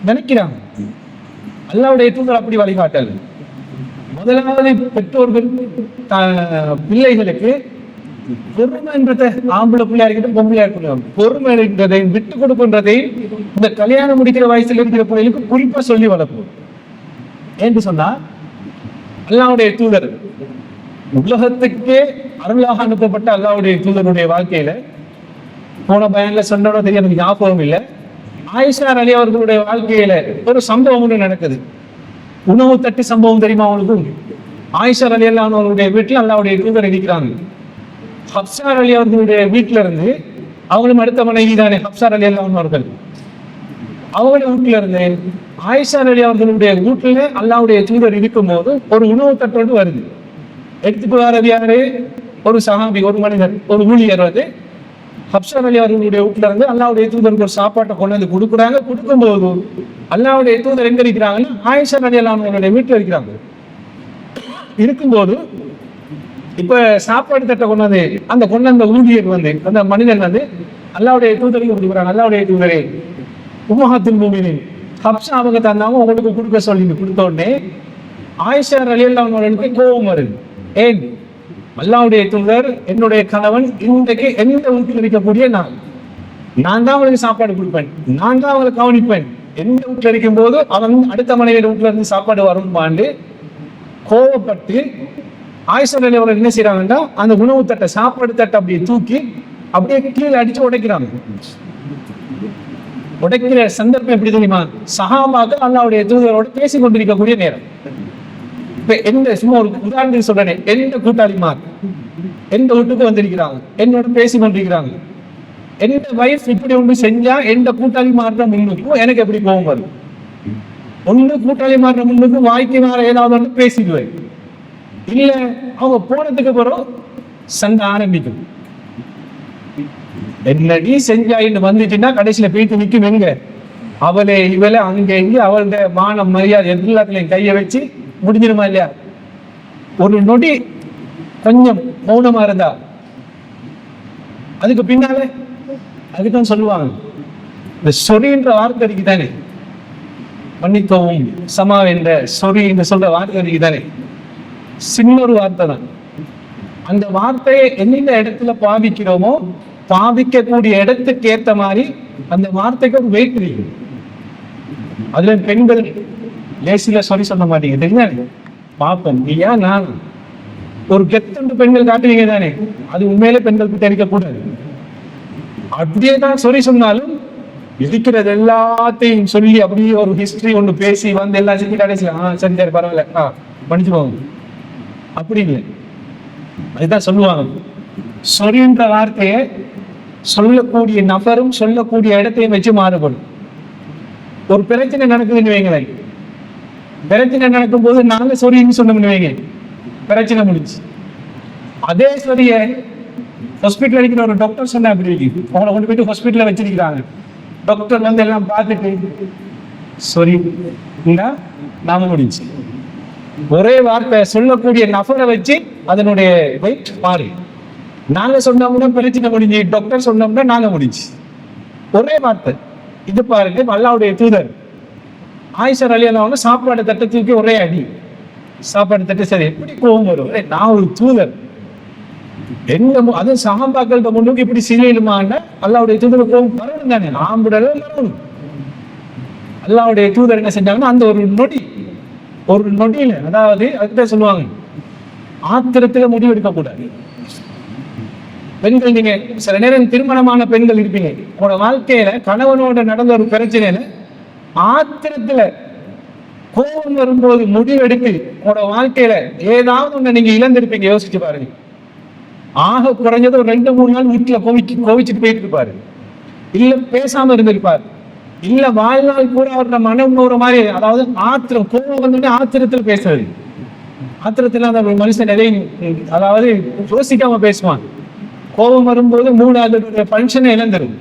நினைக்கிறாங்க. அல்லாஹ்வுடைய தூதர் அப்படி வழிகாட்டல். முதலாவது பெற்றோர்கள் பிள்ளைகளுக்கு பொறுமை என்றதை, ஆம்பளை பிள்ளையா இருக்கட்டும் பொம்பளையா இருக்கட்டும், பொறுமை என்றதை விட்டு கொடுக்கின்றதை இந்த கல்யாணம் முடிக்கிற வயசுல இருக்கிற பிள்ளைகளுக்கு குறிப்பா சொல்லி வளர்ப்போம். என்று சொன்னா அல்லாஹ்வுடைய தூதர், உலகத்துக்கே அருளாக அனுப்பப்பட்ட அல்லாஹ்வுடைய தூதருடைய வாழ்க்கையில போன பயன்ல சொன்னோட தெரிய எனக்கு ஞாபகம் இல்லை. ஆயிஷா அலி அவர்களுடைய வாழ்க்கையில ஒரு சம்பவம் ஒன்று நடக்குது. உணவு தட்டு சம்பவம் தெரியுமா அவங்களுக்கு? ஆயிஷா அலி அவர்களுடைய வீட்டுல அல்லாஹ்வுடைய தூதர் இருக்கிறாங்க. ஹப்ஸா அலி அவர்களுடைய வீட்டுல இருந்து, அவங்களும் அடுத்த மனைவி தானே ஹப்ஸா அலி அவர்கள், அவங்களுடைய வீட்டுல இருந்து ஆயிஷா அலி அவர்களுடைய வீட்டுல அல்லாஹ்வுடைய தூதர் இருக்கும் போது ஒரு உணவு தட்டோடு வருது. எடுத்துட்டு வர்றது யாரு? ஒரு சஹாபி, ஒரு மனிதர், ஒரு ஊழியர் வந்து ஹப்ஸா அலி அவர்களுடைய வீட்டுல இருந்து அல்லாஹ்வுடைய தூதருக்கு ஒரு சாப்பாட்டை கொண்டு வந்து கொடுக்குறாங்க. கொடுக்கும்போது அல்லாஹ்வுடைய தூதர் எங்க இருக்கிறாங்கன்னா ஆயிஷா அலி அவர்களுடைய வீட்டுல இருக்கிறாங்க. இருக்கும்போது இப்ப சாப்பாடு தட்டை கொண்டாந்து அந்த ஊழியர் வந்து, அந்த மனிதன் வந்து அல்லாவுடைய தூதருக்கு கொடுக்குறாங்க, அல்லாவுடைய தூதரே உம்மஹத்துல் முஃமினீன் ஹப்ஸா அவங்க தந்தாங்க உங்களுக்கு கொடுக்க சொல்லி கொடுத்த உடனே ஆயிஷா ரலியல்லாஹு அன்ஹா கோபம் வருது. ஏன்? அல்லாவுடைய தூதர் என்னுடைய கணவன் இன்றைக்கு எந்த வீட்டில் இருக்கக்கூடிய நான் தான் அவங்களுக்கு சாப்பாடு கொடுப்பேன், நான் தான் அவங்களை கவனிப்பேன். எந்த வீட்டில் இருக்கும் போது அவன் அடுத்த மனைவியோட வீட்டுல இருந்து சாப்பாடு வரும்பாண்டு கோவப்பட்டு ஆயிஷா ரலியல்லாஹு அன்ஹா என்ன செய்யறாங்கன்னா அந்த உணவு தட்டை சாப்பாடு தட்டை அப்படியே தூக்கி அப்படியே கீழே அடிச்சு உடைக்கிறாங்க. உடைக்கிற சந்தர்ப்பம் எப்படி தெரியுமா? சஹாபாக்கள் அல்லாஹ்வுடைய தூதரோடு பேசிக் கொண்டிருக்கக்கூடிய நேரம். இப்ப எந்த சும்மா ஒரு உதாரணத்துக்கு சொல்றேன், எந்த கூட்டாளிமார் எந்த வீட்டுக்கு வந்திருக்கிறாங்க, என்னோட பேசி கொண்டிருக்கிறாங்க, எந்த வைஃப் இப்படி ஒன்று செஞ்சா எந்த கூட்டாளி மாறுற முன்னுக்கும் எனக்கு எப்படி கோபம் வரும்? ஒன்று கூட்டாளி மாறுற முன்னுக்கு வாய்க்கு மாற ஏதாவது ஒன்று பேசிடுவேன். இல்ல அவங்க போனதுக்கு பிறகு சண்டை ஆரம்பிக்கும். என்னடி செஞ்சாயின்னு வந்துச்சுன்னா கடைசியில போயிட்டு நிற்கும். எங்க அவளே இவளை அங்க இங்க அவளுடைய மானம் மரியாதை எல்லாத்துலயும் கையை வச்சு முடிஞ்சிருமா இல்லையா? ஒரு நொடி கொஞ்சம் மௌனமா இருந்தா அதுக்கு பின்னாலே அதுதான் சொல்லுவாங்க, இந்த சொரின்ற வார்த்தை இருக்கு தானே, மன்னிக்கவும் சமா என்ற சொரி என்று சொல்ற வார்த்தை இருக்கு தானே, சின்ன ஒரு வார்த்தை தான். அந்த வார்த்தையை எந்தெந்த இடத்துல பாவிக்கிறோமோ பாவிக்கக்கூடிய இடத்துக்கு ஏற்ற மாதிரி அந்த வார்த்தைக்கு ஒரு வெயிட் இருக்கு. அதுல பெண்கள் லேசில சொல்ல மாட்டீங்க தெரியுதானே? பாப்போம் நீயா நான் ஒரு கெத்தண்டு பெண்கள் காட்டுவீங்க தானே, அது உண்மையிலே பெண்கள் கிட்ட இருக்கக்கூடாது. அப்படியே தான் சொன்னாலும் இருக்கிறது எல்லாத்தையும் சொல்லி அப்படியே ஒரு ஹிஸ்டரி ஒன்று பேசி வந்து எல்லாம் செஞ்சு கடைசியில் சரி சரி பரவாயில்ல படிச்சு போவாங்க. அப்படி இல்லை, அதுதான் சொல்லுவாங்க. சொரின்ற வார்த்தையை சொல்லக்கூடிய நபரும் சொல்லக்கூடிய இடத்தையும் வச்சு மாறுபடும். ஒரு பிரச்சனை நடக்குதுன்னு வைங்களேன், பிரச்சனை நடக்கும் போது நாங்க சொரின்னு சொன்னோம்னு வைங்க, பிரச்சனை முடிச்சு. அதே சொரிய ஹாஸ்பிட்டல் அடிக்கிற ஒரு டாக்டர் சொன்னா அப்படி இருக்கு, அவங்களை கொண்டு போயிட்டு ஹாஸ்பிட்டல்ல வச்சிருக்கிறாங்க. டாக்டர் வந்து எல்லாம் பார்த்துட்டு சொரி நாம முடிச்சு. ஒரே வார்த்தை சொல்லக்கூடிய நபரை வச்சு அதனுடைய வெயிட் மாறி. நாங்க சொன்னோம்னா பிரச்சனை முடிஞ்சு, டாக்டர் சொன்னோம்னா நாங்க முடிஞ்சு. ஒரே வார்த்தை. இது பாருங்க, அல்லாஹ்வுடைய தூதர் ஆயிஷா ரலியல்லாஹு அன்ஹா சாப்பாடு தட்டை தூக்கி ஒரே அடி. சாப்பாடு தட்டு சரி எப்படி கோபம் வரும்? நான் ஒரு தூதர், என்ன அது சஹாபாக்கள் முன்னுக்கு இப்படி செய்யலுமான்னா அல்லாஹ்வுடைய தூதர் கோபம் வரணும் தானே, ஆம்புடல வரணும். அல்லாஹ்வுடைய தூதர் என்ன செஞ்சாங்கன்னா அந்த ஒரு நொடியில, அதாவது அதுதான் சொல்லுவாங்க ஆத்திரத்துல முடிவு எடுக்க கூடாது. பெண்கள், நீங்க சில நேரம் திருமணமான பெண்கள் இருப்பீங்க, உங்களோட வாழ்க்கையில கணவனோட நடந்த ஒரு பிரச்சனையில ஆத்திரத்துல கோபம் வரும்போது முடிவெடுத்து உங்களோட வாழ்க்கையில ஏதாவது ஒண்ணு நீங்க இழந்திருப்பீங்க. யோசிச்சு பாருங்க. ஆக குறைஞ்சது ஒரு 2-3 நாள் வீட்டுல கோவிச்சுட்டு போயிட்டு இருப்பாரு, இல்ல பேசாம இருந்திருப்பாரு, இல்ல வாழ்நாள் கூட அவரோட மனம் ஒரு மாதிரி, அதாவது ஆத்திரம் கோபம் வந்துட்டு ஆத்திரத்துல பேசுறது. ஆத்திரத்துல அந்த மனுஷன் எதையும் அதாவது யோசிக்காம பேசுவான். கோபம் வரும்போது 3வது பங்கனை இழந்துரும்.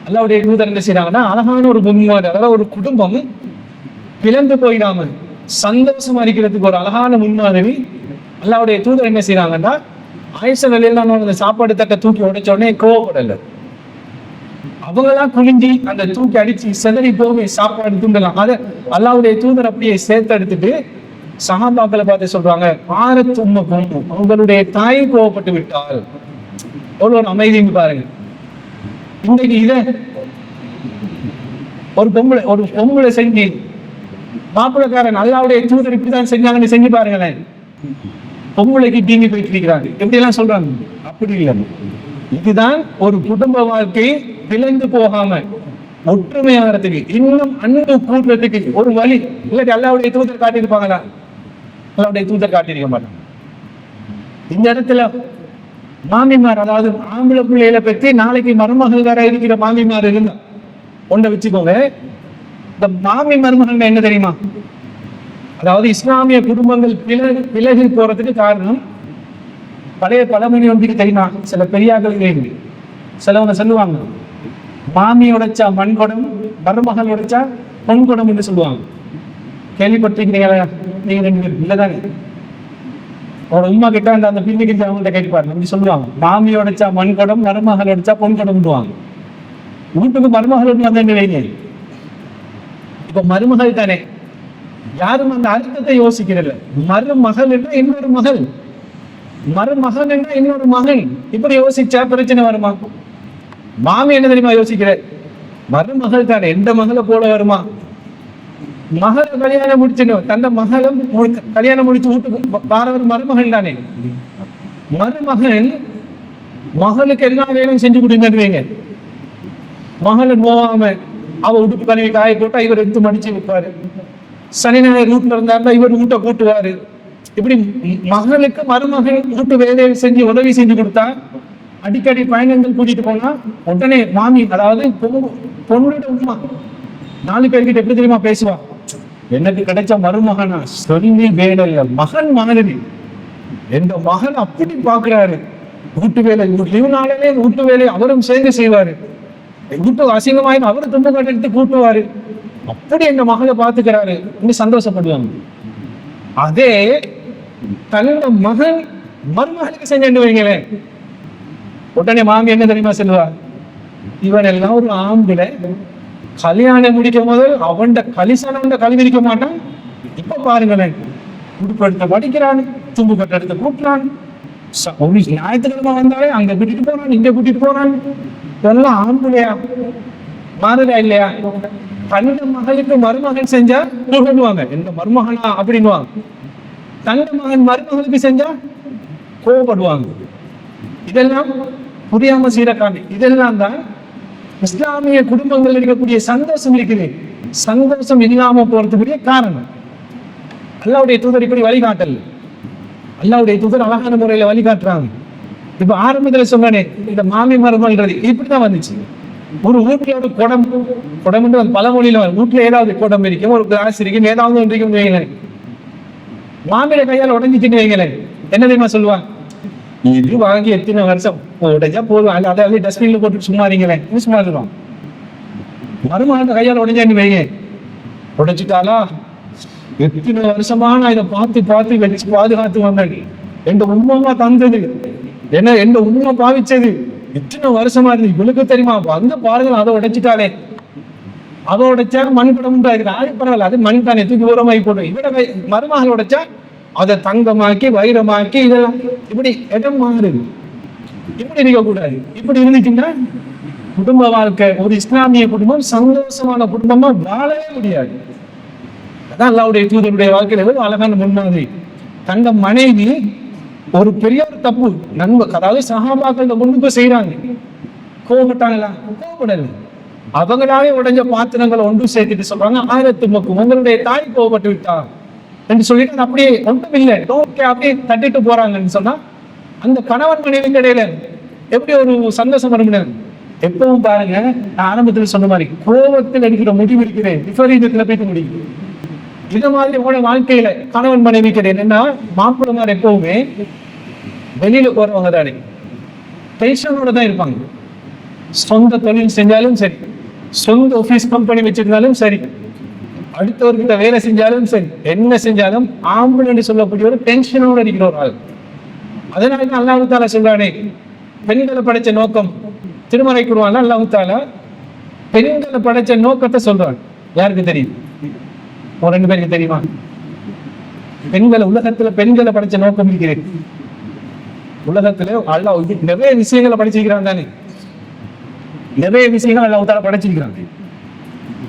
அல்லாஹ்வுடைய தூதர் என்ன செய்யறாங்கன்னா அழகான ஒரு முன்மாதிரி, அதாவது ஒரு குடும்பம் பிளந்து போயிடாம சந்தோஷமா இருக்கிறதுக்கு ஒரு அழகான முன்மாதிரி அல்லாஹ்வுடைய தூதர் என்ன செய்யறாங்கன்னா ஆயிஷா ரலியல்லாஹு அன்ஹா அந்த சாப்பாடு தட்டை தூக்கி உடைச்ச உடனே கோவப்படல, அவங்களாம் குனிஞ்சி அந்த தூக்கி அடிச்சு செதறி போய் சாப்பாடு தூண்டலாம். அதை அல்லாஹ்வுடைய தூதர் அப்படியே சேர்த்து எடுத்துட்டு சஹாபாக்களை பார்த்து சொல்றாங்க, பாரத் உம்மக்கும், அவங்களுடைய தாய் கோவப்பட்டு விட்டால். எவ்வளவு ஒரு அமைதின்னு பாருங்க. இன்னைக்கு இத ஒரு பொம்பளை செஞ்சு மாப்பிள்ளைக்காரன் அல்லாஹ்வுடைய தூதர் இப்படிதான் செஞ்சாங்கன்னு செஞ்சு பாருங்களேன், பொம்பளைக்கு தீங்கி போயிட்டு இருக்கிறாங்க. எப்படி எல்லாம் சொல்றாங்க? அப்படி இல்லை. இதுதான் ஒரு குடும்ப வாழ்க்கை பிளந்து போகாம ஒற்றுமையாகிறதுக்கு, இன்னும் அன்பு கூட்டுறதுக்கு ஒரு வழி. இல்லாட்டி அல்லாஹ்வுடைய தூதர் காட்டியிருப்பாங்களா? அல்லாஹ்வுடைய தூதர் காட்டியிருக்க மாட்டாங்க. இந்த இடத்துல மாமிமார், அதாவது ஆம்பளை பிள்ளைகளை பற்றி நாளைக்கு மருமகள் வேற இருக்கிற மாமிமார் இருந்தா ஒன்றை வச்சுக்கோங்க. இந்த மாமி மருமகள் என்ன தெரியுமா? அதாவது இஸ்லாமிய குடும்பங்கள் விலகி போறதுக்கு காரணம் பழைய பழமொழி ஒன்றுக்கு தெரியுமா? சில பெரியார்களுக்கு சிலவங்க சொல்லுவாங்க, மாமி உடைச்சா மண்குடம், மருமகள் உடைச்சா பொன்குடம் என்று சொல்லுவாங்க. கேள்விப்பட்டிருக்கிறீங்களா? நீங்க 2 பேர் இல்லதாங்க. அவரோட உமா கிட்ட அந்த பின்னுக்கிட்ட அவங்கள்ட்ட கேட்டுப்பாரு, அப்படி சொல்லுவாங்க, மாமி உடைச்சா மண்குடம், மருமகள் உடைச்சா பொன்குடம். வீட்டுக்கு மருமகள் வந்து வைங்க. இப்ப மருமகள் தானே, யாரும் அந்த அர்த்தத்தை யோசிக்கிறதில்ல. மருமகள் என்ன இன்னொரு மகள், மருமகன் என்ன இன்னொரு மகன், இப்படி யோசிச்சா பிரச்சனை வருமா? மாமி என்ன தெரியுமா யோசிக்கிற, மருமகள் தானே, எந்த மகளை போல வருமா? மகளை கல்யாணம் முடிச்சிடும், தந்த மகளும் கல்யாணம் முடிச்சு வீட்டுக்கு பாரவர் மருமகள் தானே. மருமகன் மகளுக்கு எல்லா வேலையும் செஞ்சு கொடுங்க. மகளை நோவாம அவ உடுப்பு கழுவி காய போட்டா இவர் எடுத்து மடிச்சு வைப்பாரு. சனி ஞாயிறு வீட்டுல இருந்தாருந்தா இவர் வீட்டை கூட்டுவாரு. இப்படி மகளுக்கு மருமகன் வீட்டு வேலையை செஞ்சு உதவி செஞ்சு கொடுத்தா, அடிக்கடி பயணங்கள் கூட்டிட்டு போனா உடனே மாமி, அதாவது பொண்ணோட உமா 4 பேர்கிட்ட எப்படி தெரியுமா பேசுவா, எனக்கு கிடைச்ச மருமகனா சொல்லி வேலை இல்ல, மகன் மாதிரி எந்த மகன் அப்படி பாக்குறாரு. வீட்டு வேலை லீவு நாளிலே வீட்டு வேலை அவரும் சேர்ந்து செய்வாரு. வீட்டு அசிங்கமாயும் அவரு துண்டு கட்டு கூட்டுவாரு. அப்படி எங்க மகளை பாத்துக்கிறாரு, இன்னும் சந்தோஷப்படுவாங்க. அதே தன்னோட மகன் மருமகளுக்கு செஞ்சு வைங்களேன், உடனே மாமி என்ன தெரியுமா சொல்லுவா, இவன் எல்லாம் ஒரு ஆம்பளை, கல்யாணம் முடிக்கும் போது அவன் கலிசன கல்விக்க மாட்டான். இப்ப பாருங்களேன், உடுப்பு எடுத்து படிக்கிறான், தும்பு கட்ட எடுத்து கூட்டுறான், ஞாயிற்றுக்கிழமை வந்தாலே அங்க கூட்டிட்டு போறான், இங்க கூட்டிட்டு போறான். இதெல்லாம் ஆம்பளையா மாறுதா இல்லையா? தந்த மகளுக்கு மருமகன் செஞ்சா சொல்லுவாங்க, எந்த மருமகனா அப்படின்னுவாங்க. தந்த மகன் மருமகளுக்கு செஞ்சா கோவப்படுவாங்க. இதெல்லாம் புரியாம சீரக்காண்டி. இதெல்லாம் தான் இஸ்லாமிய குடும்பங்கள் இருக்கக்கூடிய சந்தோஷம் இருக்குது. சந்தோஷம் இல்லாம போறதுக்குரிய காரணம் அல்லாஹ்வுடைய தூதர் இப்படி வழிகாட்டல். அல்லாஹ்வுடைய தூதர் அழகான முறையில வழிகாட்டுறாங்க. இப்ப ஆரம்பத்துல சொன்னானே, இந்த மாமி மருமகள்ன்றது இப்படிதான் வந்துச்சு. ஒரு வீட்டுல ஒரு குடம் பழமொழியில வீட்டுல ஏதாவது குடம் இருக்கும், ஒரு கிளாஸ் இருக்கும், ஏதாவது ஒன்று இருக்கும் வைங்களேன். மாமியில கையால் உடஞ்சிச்சுன்னு வைங்களேன், என்ன தெரியுமா சொல்லுவாங்க, இது வாங்கி எத்தனை வருஷம் உடைஞ்சா போதும், அதாவது டஸ்ட்பின்ல போட்டு சும்மா இருங்களேன், சும்மா இருக்கலாம். மருமகன் கையால் உடைஞ்சான்னு வைங்க, உடைச்சிட்டாலா எத்தனை வருஷமா நான் இதை பார்த்து வச்சு பாதுகாத்து வந்தேன், எங்க உண்மைமா தந்தது என்ன, எந்த உண்மை பாவிச்சது இத்தனை வருஷமா இருந்து இவளுக்கு தெரியுமா, அங்க பாருங்க அதை உடைச்சிட்டாலே, அதை உடைச்சா மண் படம் பரவாயில்ல, அது மண் தானே தூக்கி உரமாகி போடும். இவட மருமகள் உடைச்சா அதை தங்கமாக்கி வைரமாக்கி இதெல்லாம் இப்படி இடம் மாறுது. இப்படி இருக்கக்கூடாது. இப்படி இருந்துச்சுன்னா குடும்ப வாழ்க்கை, ஒரு இஸ்லாமிய குடும்பம் சந்தோஷமான குடும்பமா வாழவே முடியாது. அதான் அல்லாஹ்வுடைய தூதருடைய வாழ்க்கையில ஒரு அழகான முன்மாதிரி. தங்க மனைவி ஒரு பெரிய ஒரு தப்பு அதாவது சஹாபாக்கள் முன்பு செய்யறாங்க, கோபப்பட்டாங்களா? கோபப்படல. அவங்களாவே உடைஞ்ச பாத்திரங்களை ஒன்று சேர்த்துட்டு சொல்றாங்க, 1000 மக்கும் உங்களுடைய தாய் கோபப்பட்டு விட்டா என்று சொல்லிட்டு அப்படியே ஒன்றும் இல்லை அப்படியே தட்டிட்டு போறாங்கன்னு சொன்னா, அந்த கணவன் மனைவிக்கு இடையில எப்படி ஒரு சந்தோஷம் வரும்? எப்பவும் பாருங்க, நான் ஆரம்பத்தில் சொன்ன மாதிரி கோபத்தில் எடுக்கிற முடிவு இருக்கிறேன் விபரீதத்துல போயிட்டு முடியும். இது மாதிரி உங்களோட வாழ்க்கையில கணவன் மனைவி கிடையாது. என்னன்னா மாப்பிள்ளமார் எப்பவுமே வெளியில போறவங்க தானே, டென்ஷனோட தான் இருப்பாங்க. சொந்த தொழில் செஞ்சாலும் சரி, சொந்த ஆபீஸ் கம்பெனி வச்சிருந்தாலும் சரி, அடுத்தவர்கிட்ட வேலை செஞ்சாலும் சரி, என்ன செஞ்சாலும் ஆம்புலன்னு சொல்லக்கூடிய ஒரு டென்ஷனோட இருக்கிற ஒரு ஆள். அதனாலதான் அல்லாஹ் தஆலா சொல்றானே, பெண்களை படைச்ச நோக்கம் திருமறை குர்ஆன்ல அல்லாஹ் தஆலா பெண்களை படைச்ச நோக்கத்தை சொல்றான். யாருக்கு தெரியும்? ஒரு 2 பேருக்கு தெரியுமா? பெண்களை உலகத்துல பெண்களை படைச்ச நோக்கம் இருக்கிறேன். உலகத்துல அல்லாஹ் நிறைய விஷயங்களை படைச்சிருக்கிறான் தானே, நிறைய விஷயங்கள் அல்லாஹ் தஆலா படைச்சிருக்கிறான்.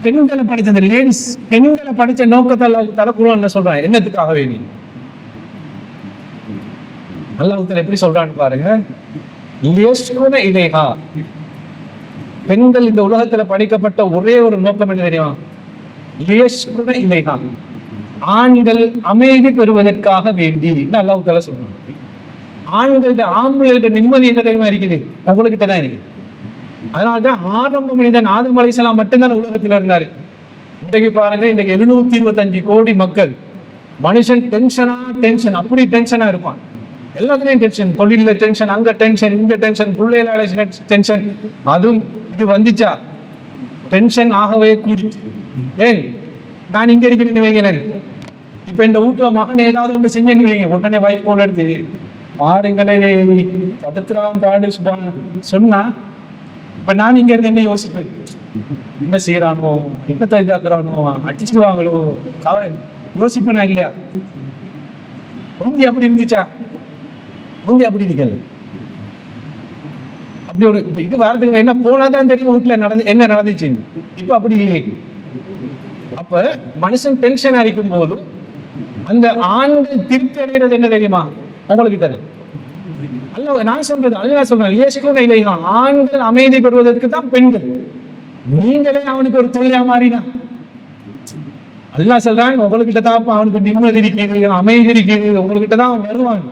பெண்களை படைச்ச அந்த லேடிஸ், பெண்களை படைச்ச நோக்கத்தை அல்லாஹ் தஆலா குர்ஆன்ல சொல்றான். என்னத்துக்காக வேண்டி அல்லாஹ் தஆலா எப்படி சொல்றான்னு பாருங்க. லியஸ்குன இலைஹா, பெண்கள் இந்த உலகத்துல படைக்கப்பட்ட ஒரே ஒரு நோக்கம் என்ன தெரியுமா? லியஸ்குன இலைஹா, ஆண்கள் அமைதி பெறுவதற்காக வேண்டி அல்லாஹ் தஆலா சொல்றான். ஆண்கள்ட்ட ஆண்களோட நிம்மதி என்ன தெரியுமா இருக்குது? உங்ககிட்ட தான் இருக்கு. அதனால்தான் ஆரம்ப மனிதன் ஆதம் அலைஹிஸ்ஸலாம் மட்டும்தான் உலகத்துல இருந்தாரு. இன்றைக்கு பாருங்க, இன்றைக்கு 725 கோடி மக்கள். மனுஷன் டென்ஷன் அப்படி டென்ஷனா இருப்பான். எல்லாத்துலயும் டென்ஷன், தொழில டென்ஷன், அங்க டென்ஷன், இங்க டென்ஷன், பிள்ளைகளால டென்ஷன். அதுவும் இது வந்துச்சா டென்ஷன் ஆகவே கூடி. ஏன் நான் இங்க இருக்கிறேன்னு வைங்களேன், இப்ப இந்த வீட்டுல மகன் ஏதாவது ஒன்று செஞ்சேன்னு வைங்க, உடனே வாய்ப்பு போல எடுத்து பாருங்களே படுத்துறான் பாடு சொன்னா இப்ப நான் இங்க இருந்து என்ன யோசிப்பேன், என்ன செய்யறானோ, என்ன தயாக்குறானோ, அடிச்சுடுவாங்களோ, யோசிப்பேனா இல்லையா? முந்தி அப்படி இருந்துச்சா? முந்தி அப்படி இருக்கல. அப்படி ஒரு இது வாரத்துக்கு என்ன போனாதான் தெரியும் வீட்டுல என்ன நடந்துச்சு. இப்ப அப்படி இல்லை. அப்ப மனுஷன் டென்ஷன் அடிக்கும் போது அந்த ஆண்கள் திருப்தி அடைகிறது என்ன தெரியுமா உங்களுக்கு தெரியும்? அல்ல நான் சொல்றது, அல்ல சொல்றேன், யோசிக்கும் இல்லையா? ஆண்கள் அமைதி பெறுவதற்கு தான் பெண்கள். நீங்களே அவனுக்கு ஒரு தொழிலா மாறினா அல்லா சொல்றான், உங்ககிட்ட தான் அவனுக்கு நிம்மதி இருக்குது, அமைதி இருக்குது, உங்ககிட்ட தான் அவன் வருவான்.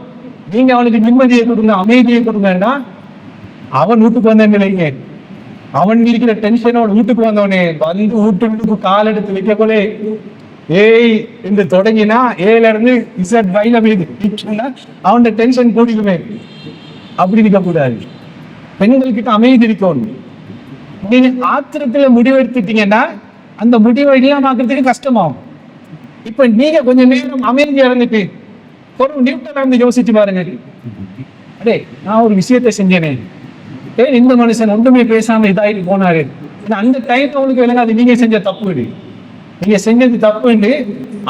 நீங்க அவனுக்கு நிம்மதியை கொடுங்க, அமைதியை கொடுங்கன்னா அவன் வீட்டுக்கு வந்தேன்னு இல்லைங்க, அவன் இருக்கிற டென்ஷனோட வீட்டுக்கு வந்தவனே வந்து வீட்டுக்கு கால் எடுத்து வைக்கக்குள்ளே ஏய் என்று தொடங்கினா ஏல இருந்து இசட் வயல மீது அவன் டென்ஷன் கூடிக்குமே. அப்படி இருக்கக்கூடாது. பெண்கள் கிட்ட அமைதி இருக்கணும். நீங்க ஆத்திரத்துல முடிவெடுத்துட்டீங்கன்னா அந்த முடிவை இல்லாமக்கிறதுக்கு கஷ்டமாகும். இப்ப நீங்க கொஞ்சம் நேரம் அமைதியா இருந்துட்டு ஒரு நிமிடம் இருந்து யோசிச்சு பாருங்க, அடே நான் ஒரு விஷயத்தை செஞ்சேனே, ஏன் இந்த மனுஷன் ஒன்றுமே பேசாம இதாயிட்டு போனாரு. அந்த டைம் அவங்களுக்கு விளங்காது நீங்க செஞ்ச தப்பு, நீங்க செஞ்சது தப்புன்னு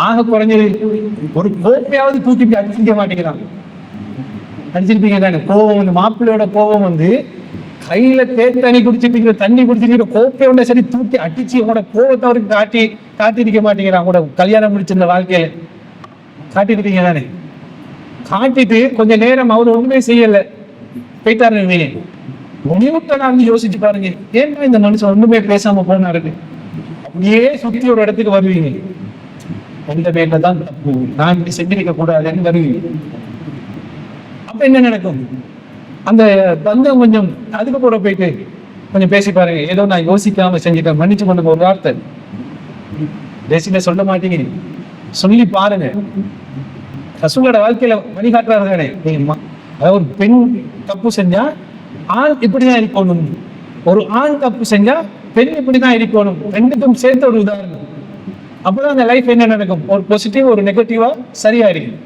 ஆக குறைஞ்சது ஒரு கோப்பையாவது தூக்கிட்டு அடிச்சிக்க மாட்டேங்கிறான். அடிச்சிருப்பீங்க தானே? கோவம் வந்து மாப்பிள்ளையோட கோவம் வந்து கையில தண்ணி குடிச்சிட்டு தண்ணி குடிச்சிட்டு கோப்பையோட சரி தூக்கி அடிச்சு உங்களோட கோவத்தை அவருக்கு காட்டிருக்க மாட்டேங்கிறான். கூட கல்யாணம் முடிச்சிருந்த வாழ்க்கையில காட்டிருப்பீங்க தானே? காட்டிட்டு கொஞ்ச நேரம் அவர் ஒண்ணுமே செய்யல போயிட்டாரு. நிமித்தம் யோசிச்சு பாருங்க, ஏன்னா இந்த மனுஷன் ஒண்ணுமே பேசாம போனாரு. அப்படியே சுத்தி ஒரு இடத்துக்கு வருவீங்க, எந்த பேர்ல தான் தப்பு, நான் இப்படி செஞ்சிருக்க கூடாதுன்னு வருவீங்க. அப்ப என்ன நடக்கும்? அந்த பந்தம் கொஞ்சம் அதுக்கு கூட போயிட்டு கொஞ்சம் பேசி பாருங்க, ஏதோ நான் யோசிக்காம செஞ்சுட்டேன், மன்னிச்சு கொண்டு ஒரு வார்த்தை தேசியில சொல்ல மாட்டீங்க, சொல்லி பாருங்க. ரசூலோட வாழ்க்கையில வழிகாட்டுறாரு தானே. அதாவது ஒரு பெண் தப்பு செஞ்சா ஆண் இப்படிதான் இருக்கணும், ஒரு ஆண் தப்பு செஞ்சா பெண் இப்படிதான் இருக்கணும், ரெண்டுக்கும் சேர்த்து ஒரு உதாரணம். அப்பதான் அந்த லைஃப் என்ன நடக்கும், ஒரு பாசிட்டிவ் ஒரு நெகட்டிவா சரியா இருக்கும்.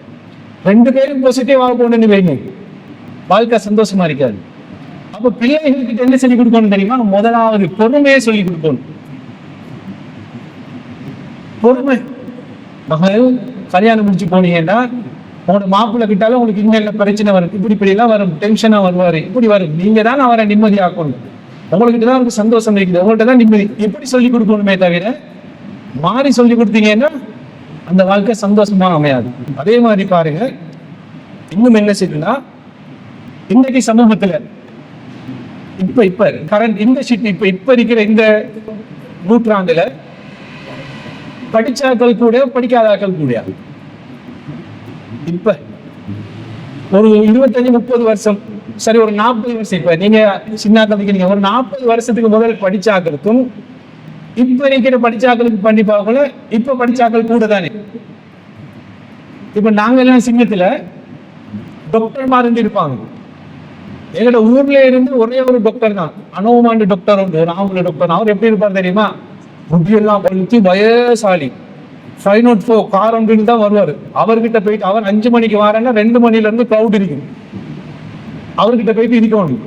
ரெண்டு பேரும் பாசிட்டிவா போகணும்னு வைங்க, வாழ்க்கை சந்தோஷமா இருக்காது. அப்ப பிள்ளைகளுக்கு என்ன சொல்லி கொடுக்கணும் தெரியுமா? முதலாவது பொறுமையை சொல்லி கொடுக்கணும். பொறுமை. மகள் கல்யாணம் முடிச்சு போனீங்கன்னா உங்களோட மாப்பிள்ளை கிட்டாலும் உங்களுக்கு இன்னும் பிரச்சனை வரும், இப்படி எல்லாம் வரும், டென்ஷனா வருவாரு, இப்படி வரும். நீங்க தான் அவரை நிம்மதியாக்கணும். உங்ககிட்ட தான் அவருக்கு சந்தோஷம் இருக்குது, உங்கள்கிட்ட தான் நிம்மதி. எப்படி சொல்லி கொடுக்கணுமே தவிர மாறி சொல்லி கொடுத்தீங்கன்னா அந்த வாழ்க்கை சந்தோஷமா அமையாது. அதே மாதிரி பாருங்க, இன்னும் என்ன செய்யுதுன்னா, இன்றைக்கு சமூகத்துல இப்ப கரண்ட் இந்த ஷிட் இப்ப இருக்கிற இந்த நூற்றாண்டுல படிச்சாக்கள் கூட படிக்காதாக்கள் கூட இப்ப ஒரு 25-30 வருஷம் சரி ஒரு 40 வருஷம், இப்ப நீங்க சின்னாக்களுக்கு நீங்க ஒரு 40 வருஷத்துக்கு முதல் படிச்சாக்களுக்கும் இப்ப இருக்கிற படிச்சாக்களுக்கு பண்ணி பார்க்கல. இப்ப படிச்சாக்கள் கூட தானே. இப்ப நாங்க எல்லாம் சிங்கத்துல டாக்டர்மார் இருப்பாங்க. எங்களோட ஊர்ல இருந்து ஒரே ஒரு டாக்டர் தான், அனோமாண்டு டாக்டர் உண்டு, ஒரு ஆம்பளை டாக்டர். அவர் எப்படி இருப்பார் தெரியுமா? புத்தியெல்லாம் பழுத்து வயசாலி 504 கார் ஒன்று தான் வருவாரு. அவர்கிட்ட போயிட்டு அவர் 5 மணிக்கு வரேன்னா 2 மணில இருந்து கிரௌட் இருக்கும். அவர்கிட்ட போயிட்டு இருக்கணும்.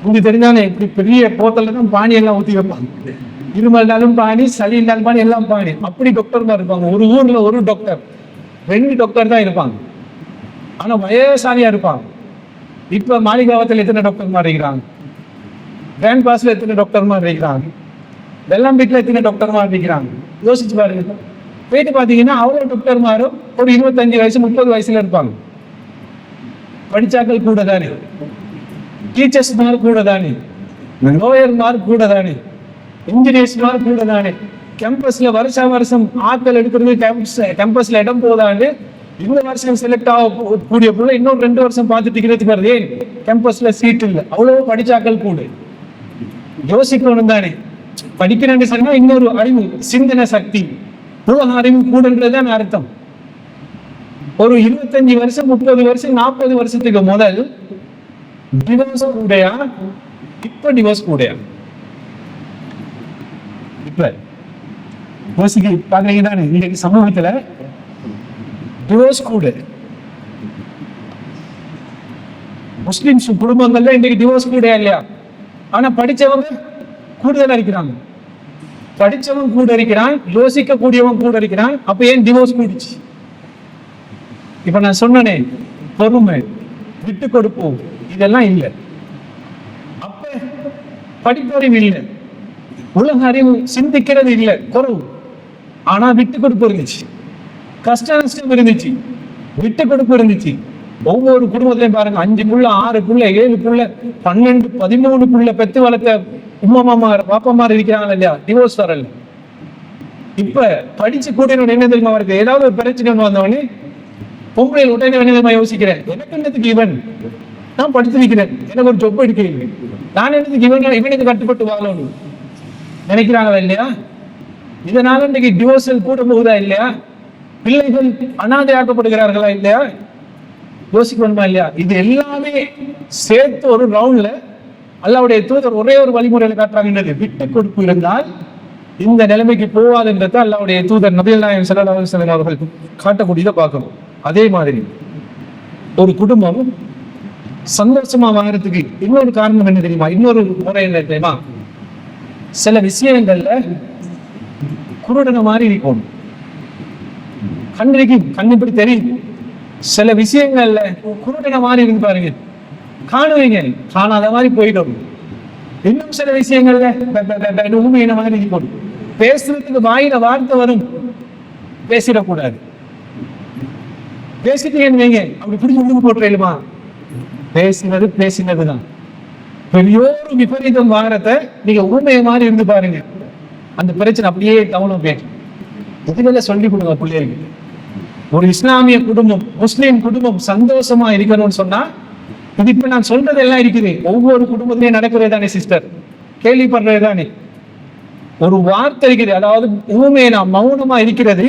உங்களுக்கு தெரிஞ்சானே இப்படி பெரிய போத்தல தான் பானி எல்லாம் ஊற்றி வைப்பாங்க. இருமல்னாலும் பானி, சளி இல்லாலும் பானி, எல்லாம் பானி. அப்படி டாக்டர் தான் இருப்பாங்க. ஒரு ஊர்ல ஒரு டாக்டர் 2 டாக்டர் தான் இருப்பாங்க. ஆனா வயசாலியா இருப்பாங்க. இப்ப மாளிகாவத்தில் எத்தனை டாக்டர் மாதிரி இருக்கிறாங்க, கிராண்ட் பாஸ்ல எத்தனை டாக்டர் மாதிரி இருக்கிறாங்க, வெள்ளம் வீட்டுல எத்தனை டாக்டர் மாதிரி இருக்கிறாங்க. யோசிச்சு பாருங்க. போயிட்டு பாத்தீங்கன்னா அவ்வளவு டாக்டர் மாரும் ஒரு 25 வயசு 30 வயசுல இருப்பாங்க. படிச்சாக்கள் கூட தானே, டீச்சர்ஸ் மார் கூட தானே, லோயர் மார் கூட தானே, இன்ஜினியர்ஸ் மார் கூட தானே. கேம்பஸ்ல வருஷம் ஆட்கள் எடுக்கிறது, கேம்பஸ்ல இடம் போதாண்டு இந்த வருஷம் செலக்ட் ஆக கூடிய பிள்ளை இன்னொரு 2 வருஷம் பார்த்துட்டு இருக்கிறதுக்கு வருது. ஏன்? கேம்பஸ்ல சீட் இல்லை, அவ்வளவு படிச்சாக்கள் கூட. யோசிக்கணும் தானே. படிக்கிறேன்னு சொன்னா இன்னொரு அறிவு, சிந்தனை சக்தி, உலக அறிவு கூடன்றதுதான் அர்த்தம். ஒரு 25 வருஷம் 30 வருஷம் 40 வருஷத்துக்கு முதல் டிவோர்ஸ் கூடயா, இப்ப டிவோர்ஸ் கூடயா? இப்ப யோசிக்க பாக்குறீங்க தானே. இன்னைக்கு சமூகத்துல டிவோர்ஸ் கூட. முஸ்லிம்ஸ் குடும்பங்கள்ல இன்னைக்கு டிவோர்ஸ் கூட இல்லையா? ஆனா படிச்சவங்க கூடுதலா இருக்கிறாங்க. படிச்சவன் கூட இருக்கிறான், யோசிக்க கூடியவன் கூட இருக்கிறான். அப்ப ஏன் டிவோர்ஸ் கூடிச்சு? இப்ப நான் சொன்னனே, பொறுமை, விட்டு கொடுப்போம், இதெல்லாம் இல்லை. அப்ப படிப்பறிவு இல்லை, உலக அறிவு சிந்திக்கிறது இல்லை, குறவு. ஆனா விட்டு கொடுப்பு இருந்துச்சு, கஷ்ட நஷ்டம் இருந்துச்சு, விட்டு கொடுப்பு இருந்துச்சு. ஒவ்வொரு குடும்பத்திலையும் பாருங்க, 5 புள்ள 6 புள்ள 7 புள்ள 12 13 புள்ள பெத்து வளர்த்த உம்மா மாமா பாப்பா மாதிரி இருக்கிறாங்க இல்லையா, டிவோர்ஸ் வரல. இப்ப படிச்சு கூட்டினோட என்ன தெரியுமா இருக்கு, ஏதாவது ஒரு பிரச்சனை வந்தவொடனே பொம்பளையில் உடனே என்ன தெரியுமா யோசிக்கிறேன், எனக்கு என்னதுக்கு இவன், நான் படித்து வைக்கிறேன், எனக்கு ஒரு ஜொப் எடுக்க, நான் என்னதுக்கு இவனுக்கு கட்டுப்பட்டு வாழணும் நினைக்கிறாங்களா இல்லையா? இதனால இன்னைக்கு டிவோர்ஸல் கூட போகுதா இல்லையா? பிள்ளைகள் அனாதையாக்கப்படுகிறார்களா இல்லையா? யோசிக்கணுமா இல்லையா? இது எல்லாமே சேர்த்து ஒரு ரவுண்ட்ல அல்லாஹ்வுடைய தூதர் ஒரே ஒரு வழிமுறையில காட்டுறாங்கன்றது, விட்டு கொடுப்பு இருந்தால் இந்த நிலைமைக்கு போவாதுன்றது அல்லாஹ்வுடைய தூதர் நபிகள் நாயகம் ஸல்லல்லாஹு அலைஹி வஸல்லம் அவர்கள் காட்டக்கூடியதை பார்க்கணும். அதே மாதிரி ஒரு குடும்பம் சந்தோஷமா வாழறதுக்கு இன்னொரு காரணம் என்ன தெரியுமா? இன்னொரு முறை என்ன தெரியுமா? சில விஷயங்கள்ல குருடன மாதிரி இருக்கணும், கண்ணிக்கு கண் இப்படி தெரியும். சில விஷயங்கள்ல குருடன மாதிரி இருந்து பாருங்க, காணுவீங்க, காணாத மாதிரி போயிடும். இன்னும் சில விஷயங்கள்ல ஊமையின மாதிரி இருக்கணும். பேசுறதுக்கு வாயில வார்த்தை வரும், பேசிடக்கூடாது. பேசிட்டீங்கன்னு வைங்க, அப்படி பிடிச்சி உழுந்து போட்டுருமா? பேசினதுதான். பெரியோரு விபரீதம் வாரத்தை நீங்க ஊமைய மாதிரி இருந்து பாருங்க, அந்த பிரச்சனை அப்படியே கவனம் பேசும். இதுல சொல்லி கொடுங்க பிள்ளைகளுக்கு. ஒரு இஸ்லாமிய குடும்பம், முஸ்லீம் குடும்பம் சந்தோஷமா இருக்கணும்னு சொன்னா, இது இப்ப நான் சொல்றதெல்லாம் இருக்குது, ஒவ்வொரு குடும்பத்திலையும் நடக்கிறது தானே சிஸ்டர், கேள்விப்படுறது தானே. ஒரு வார்த்தை இருக்குது, அதாவது ஊமையா மௌனமா இருக்கிறது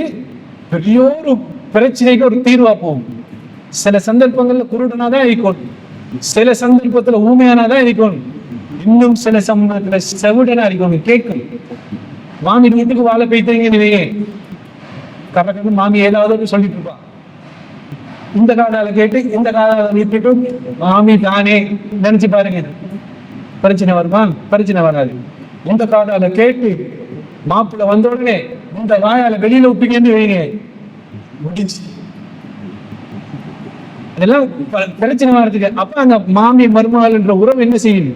பெரியோரு பிரச்சனைக்கு ஒரு தீர்வா போகும். சில சந்தர்ப்பங்கள்ல குருடனாதான் இருக்கணும், சில சந்தர்ப்பத்துல ஊமையானாதான் இருக்கணும், இன்னும் சில சந்தர்ப்பத்துல செவிடனா இருக்கணும், கேட்கும். மாமி வீட்டுக்கு வாழ போய்த்தீங்கன்னு கரெக்டாக மாமி ஏதாவது சொல்லிட்டு இருப்பா, இந்த காதால கேட்டு இந்த காதால நிறுத்திட்டு மாமி தானே நினைச்சு பாருங்க, பிரச்சனை வருமா? பிரச்சனை வராது. இந்த காதால கேட்டு மாப்பிள்ள வந்த உடனே இந்த வாயால வெளியில விட்டீங்கன்னு வைங்க, முடிஞ்சு. அதெல்லாம் பிரச்சனை வர்றதுக்கு. அப்ப அந்த மாமி மருமகள் என்ற உறவு என்ன செய்யுது,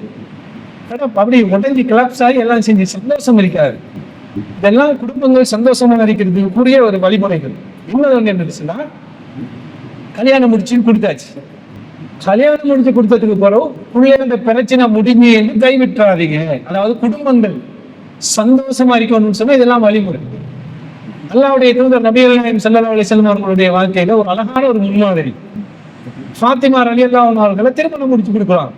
அப்படி உடஞ்சி கிளாப்ஸ் ஆகி எல்லாம் செஞ்சு சந்தோஷம் இருக்காது. இதெல்லாம் குடும்பங்கள் சந்தோஷமா இருக்கிறதுக்குரிய ஒரு வழிமுறைகள். இன்னொன்று என்னச்சுன்னா, கல்யாணம் முடிச்சு கொடுத்தாச்சு, கல்யாணம் முடிச்சு கொடுத்ததுக்கு பிறகு பிள்ளைங்க பிரச்சனை முடிஞ்சு என்று கைவிட்டுறாதீங்க. அதாவது குடும்பங்கள் சந்தோஷமா இருக்கணும்னு சொன்னா இதெல்லாம் வழிமுறை. அல்லாஹ்வுடைய தூதர் நபிகள் நாயகம் ஸல்லல்லாஹு அலைஹி வஸல்லம் அவர்களுடைய வாழ்க்கையில ஒரு அழகான ஒரு முன்மாதிரி. ஃபாத்திமா ரலியல்லாஹு அன்ஹா அவர்களை திருமணம் முடிச்சு கொடுக்குறாங்க,